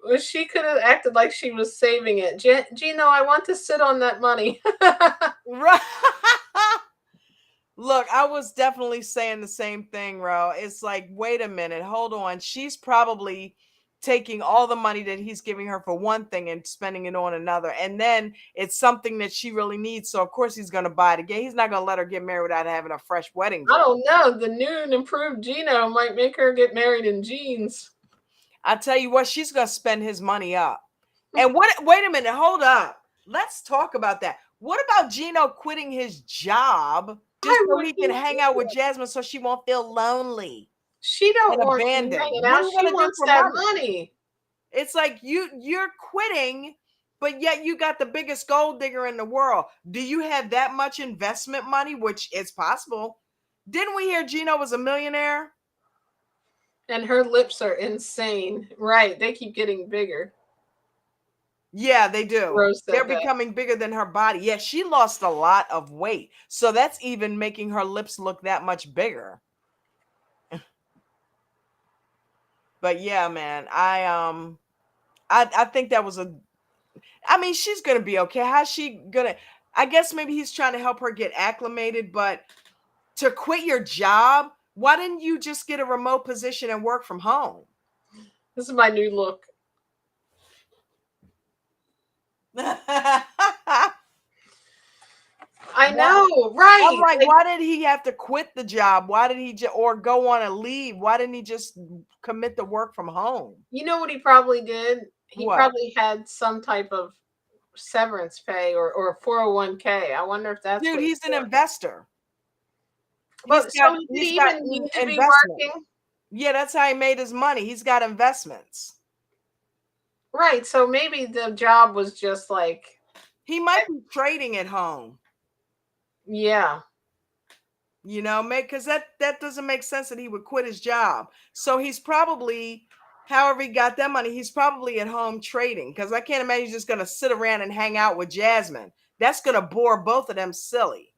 Well, she could have acted like she was saving it. Gino, I want to sit on that money. Right. Look, I was definitely saying the same thing, Ro. It's like, wait a minute, hold on. She's probably taking all the money that he's giving her for one thing and spending it on another. And then it's something that she really needs. So of course he's going to buy it again. He's not going to let her get married without having a fresh wedding dress. I don't know. The new and improved Gino might make her get married in jeans. I tell you what, she's going to spend his money up. And wait a minute, hold up. Let's talk about that. What about Gino quitting his job just so he can hang out with Jasmine so she won't feel lonely? She don't want abandoned. to hang What out. are you She gonna do wants for that money? money. It's like you're quitting, but yet you got the biggest gold digger in the world. Do you have that much investment money? Which is possible. Didn't we hear Gino was a millionaire? And her lips are insane. Right. They keep getting bigger. Yeah, they do. Rose said They're that. becoming bigger than her body. Yeah, she lost a lot of weight. So that's even making her lips look that much bigger. But yeah, man, I think that was I mean, she's gonna be okay. How's she gonna? I guess maybe he's trying to help her get acclimated, but to quit your job, why didn't you just get a remote position and work from home? This is my new look. I know, right? I'm like, why did he have to quit the job? Why did he or go on a leave? Why didn't he just commit to work from home? You know what he probably did? He What? probably had some type of severance pay or 401k. I wonder if that's Dude, he's an investor. But so did he even need to be working? Yeah, that's how he made his money. He's got investments. Right. So maybe the job was just like he might be trading at home. Yeah. You know, because that doesn't make sense that he would quit his job. So he's probably, however he got that money, he's probably at home trading. Because I can't imagine he's just going to sit around and hang out with Jasmine. That's going to bore both of them silly.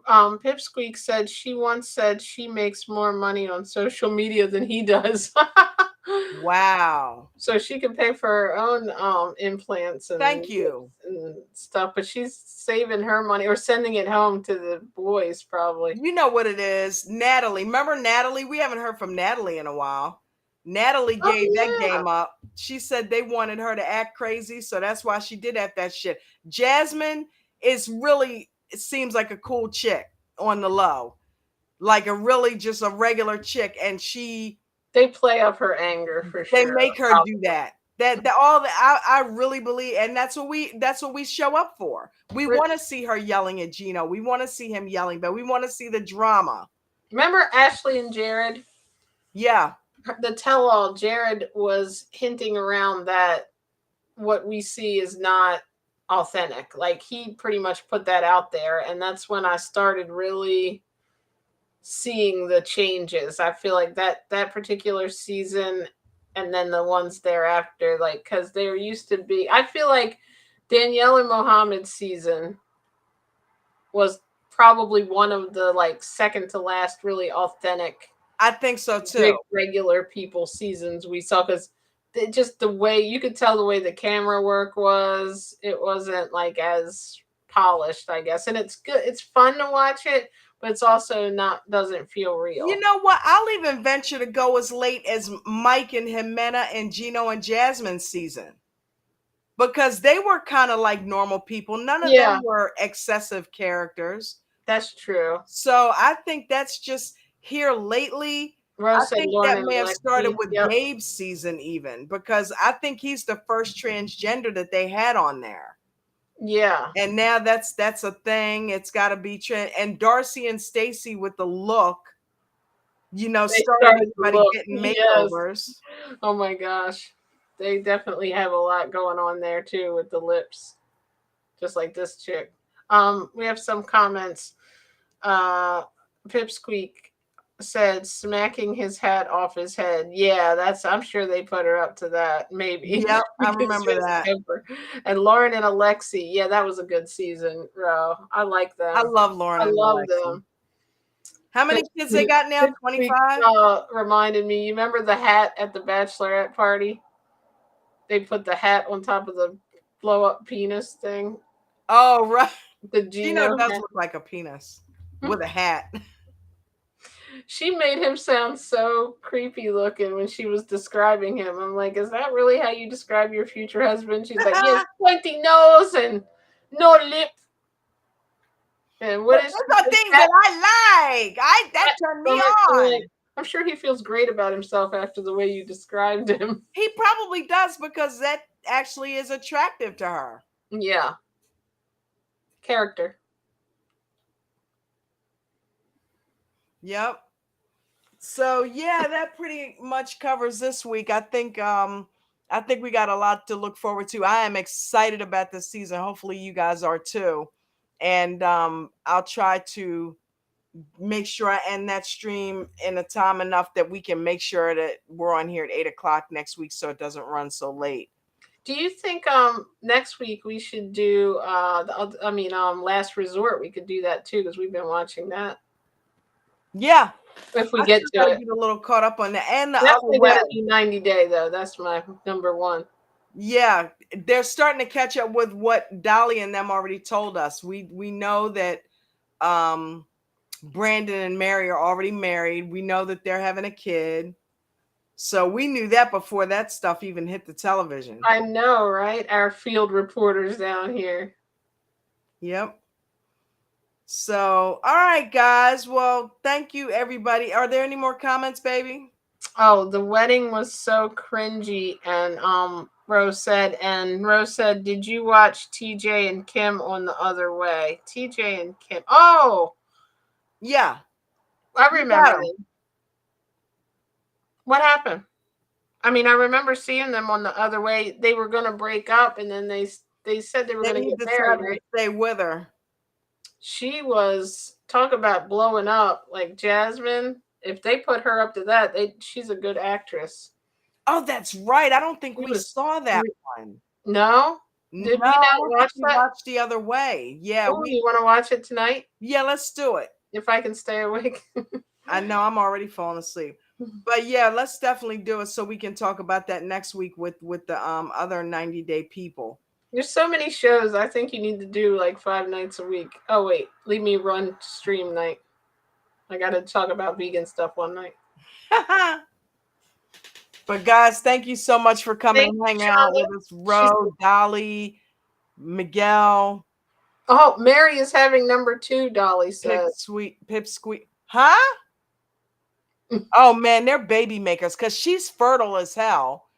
Pipsqueak said she once said she makes more money on social media than he does. Wow. So she can pay for her own implants and thank you and stuff, but she's saving her money or sending it home to the boys probably. You know what it is, Natalie. Remember Natalie? We haven't heard from Natalie in a while. Natalie gave that game up. She said they wanted her to act crazy, so that's why she did that shit. Jasmine is really, it seems like a cool chick on the low, like a really just a regular chick, and They play up her anger for They sure. make her do that. I really believe, and that's what we show up for. We want to see her yelling at Gino. We want to see him yelling, but we want to see the drama. Remember Ashley and Jared? Yeah. The tell-all, Jared was hinting around that what we see is not authentic. Like, he pretty much put that out there, and that's when I started really seeing the changes. I feel like that particular season, and then the ones thereafter, like, because there used to be, I feel like Danielle and Mohammed's season was probably one of the, like, second to last really authentic, I think so too, regular people seasons we saw, because just the way you could tell, the way the camera work was, it wasn't like as polished, I guess. And it's good, it's fun to watch it, but it's also doesn't feel real. You know what? I'll even venture to go as late as Mike and Jimena and Gino and Jasmine's season, because they were kind of like normal people. None of them were excessive characters. That's true. So I think that's just here lately. I think that may have started with Gabe's season even, because I think he's the first transgender that they had on there. Yeah. And now that's a thing. It's got to be and Darcy and Stacy with the look, you know, started everybody getting makeovers. Yes. Oh my gosh. They definitely have a lot going on there too with the lips. Just like this chick. We have some comments. Pipsqueak said smacking his hat off his head. Yeah, I'm sure they put her up to that, maybe. Yep, I remember that. And Lauren and Alexi, yeah, that was a good season, Ro. I like them. I love Lauren and love Alexi. them. How many kids they got now? 25? Reminded me, you remember the hat at the bachelorette party? They put the hat on top of the blow up penis thing. Oh, right. The Gino does look like a penis with a hat. She made him sound so creepy looking when she was describing him. I'm like, is that really how you describe your future husband? She's like, yes, pointy nose and no lip. And what is those are things that I like. That turned me on. Like, I'm sure he feels great about himself after the way you described him. He probably does, because that actually is attractive to her. Yeah. Character. Yep. So yeah, that pretty much covers this week. I think we got a lot to look forward to. I am excited about this season. Hopefully you guys are too. And I'll try to make sure I end that stream in a time enough that we can make sure that we're on here at 8:00 next week, so it doesn't run so late. Do you think next week we should do Last Resort? We could do that too, because we've been watching that. Yeah. If we get to it. Get a little caught up on that. And the definitely gotta do 90 Day though. That's my number one. Yeah, they're starting to catch up with what Dolly and them already told us. We know that Brandon and Mary are already married. We know that they're having a kid. So we knew that before that stuff even hit the television. I know, right? Our field reporters down here. Yep. So, all right, guys. Well, thank you, everybody. Are there any more comments, baby? Oh, the wedding was so cringy. And Rose said, did you watch TJ and Kim on The Other Way? TJ and Kim. Oh, yeah. I remember. What happened? I mean, I remember seeing them on The Other Way. They were going to break up, and then they said they were going to get married. Right? Stay with her. She was, talk about blowing up, like Jasmine. If they put her up to that, she's a good actress. Oh, that's right. I don't think we saw that one. No? Did we not watch that? We watched The Other Way. Yeah. You want to watch it tonight? Yeah, let's do it. If I can stay awake. I know I'm already falling asleep. But yeah, let's definitely do it so we can talk about that next week with the other 90 Day people. There's so many shows. I think you need to do like 5 nights a week. Oh wait, leave me run stream night. I got to talk about vegan stuff one night. But guys, thank you so much for coming and hanging out with us. Ro, Dolly, Miguel. Oh, Mary is having number 2, Dolly said. Pipsqueak. Huh? Oh man, they're baby makers because she's fertile as hell.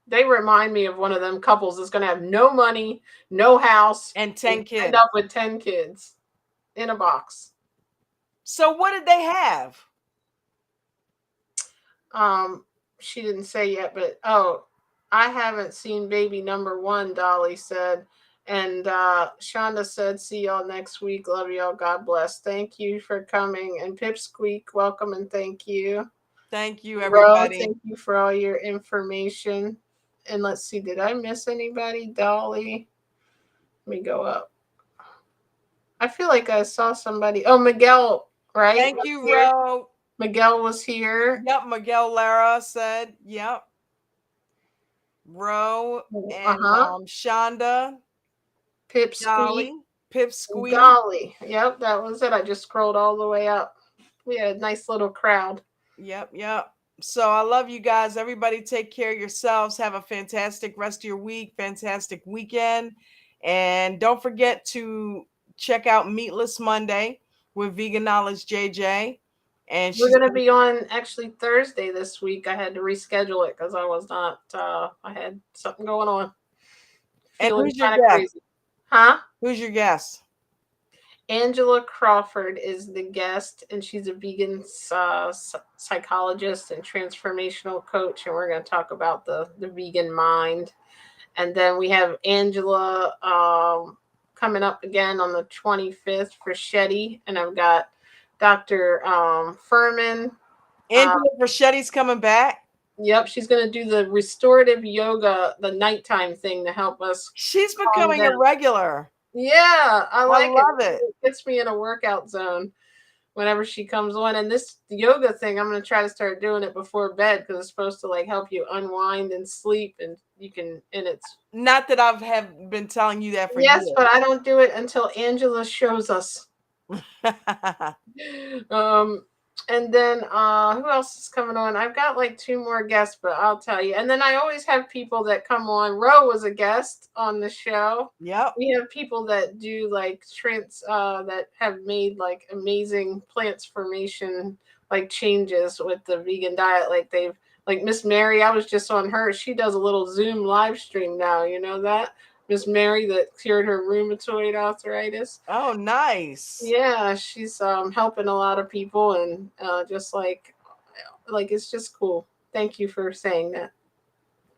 They remind me of one of them couples that's going to have no money, no house, And 10 end kids. up with 10 kids in a box. So what did they have? She didn't say yet, but I haven't seen baby number 1, Dolly said. And Shonda said, see y'all next week. Love y'all. God bless. Thank you for coming. And Pipsqueak, welcome and thank you. Thank you, Ro, everybody. thank you for all your information. And let's see, did I miss anybody? Dolly. Let me go up. I feel like I saw somebody. Oh, Miguel, right? Thank you, Ro. Miguel was here. Yep, Miguel Lara said, yep. Ro and Shonda. Pipsqueak. Pipsqueak. Dolly. Yep, that was it. I just scrolled all the way up. We had a nice little crowd. Yep. So I love you guys. Everybody take care of yourselves. Have a fantastic rest of your week. Fantastic weekend. And don't forget to check out Meatless Monday with Vegan Knowledge JJ. And we're going to be on actually Thursday this week. I had to reschedule it because I was not, I had something going on. And who's your guest? Crazy. Huh? Who's your guest? Angela Crawford is the guest, and she's a vegan psychologist and transformational coach, and we're going to talk about the vegan mind. And then we have Angela coming up again on the 25th for Shetty, and I've got Dr. Furman. Angela Frashetti's coming back. Yep, she's going to do the restorative yoga, the nighttime thing to help us. She's becoming a regular. Yeah, I love it. It gets me in a workout zone whenever she comes on. And this yoga thing, I'm going to try to start doing it before bed because it's supposed to like help you unwind and sleep. And you can, and it's not that I've have been telling you that for years. Yes, but I don't do it until Angela shows us. And then who else is coming on? I've got like 2 more guests, but I'll tell you. And then I always have people that come on. Ro was a guest on the show. Yep. We have people that do like that have made like amazing transformation like changes with the vegan diet. Like Miss Mary, I was just on her. She does a little Zoom live stream now. You know that? Miss Mary that cured her rheumatoid arthritis. Oh, nice. Yeah, she's helping a lot of people, and just like it's just cool. Thank you for saying that.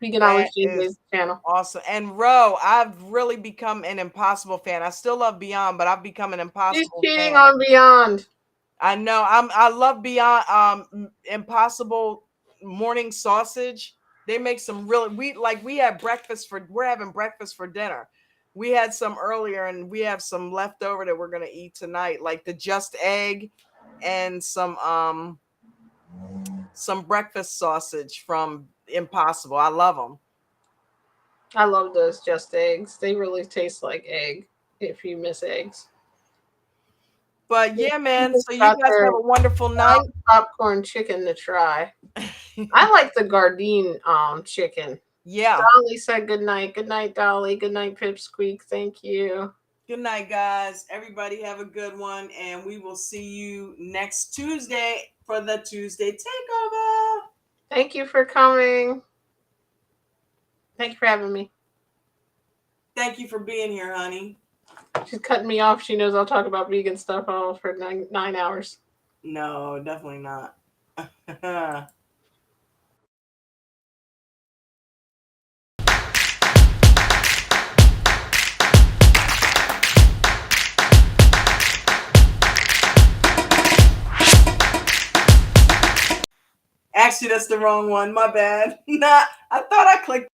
Vegan Knowledge JJ's channel. Awesome. And Ro, I've really become an Impossible fan. I still love Beyond, but I've become an Impossible She's cheating on Beyond. I know. I love Beyond Impossible morning sausage. They make some really we're having breakfast for dinner. We had some earlier and we have some left over that we're gonna eat tonight, like the just egg and some breakfast sausage from Impossible. I love them. I love those just eggs. They really taste like egg if you miss eggs. But yeah, man. So you guys have a wonderful night. Popcorn chicken to try. I like the Gardein chicken. Yeah. Dolly said good night. Good night, Dolly. Good night, Pipsqueak. Thank you. Good night, guys. Everybody have a good one. And we will see you next Tuesday for the Tuesday Takeover. Thank you for coming. Thank you for having me. Thank you for being here, honey. She's cutting me off. She knows I'll talk about vegan stuff all for 9 hours. No, definitely not. Actually, that's the wrong one. My bad. I thought I clicked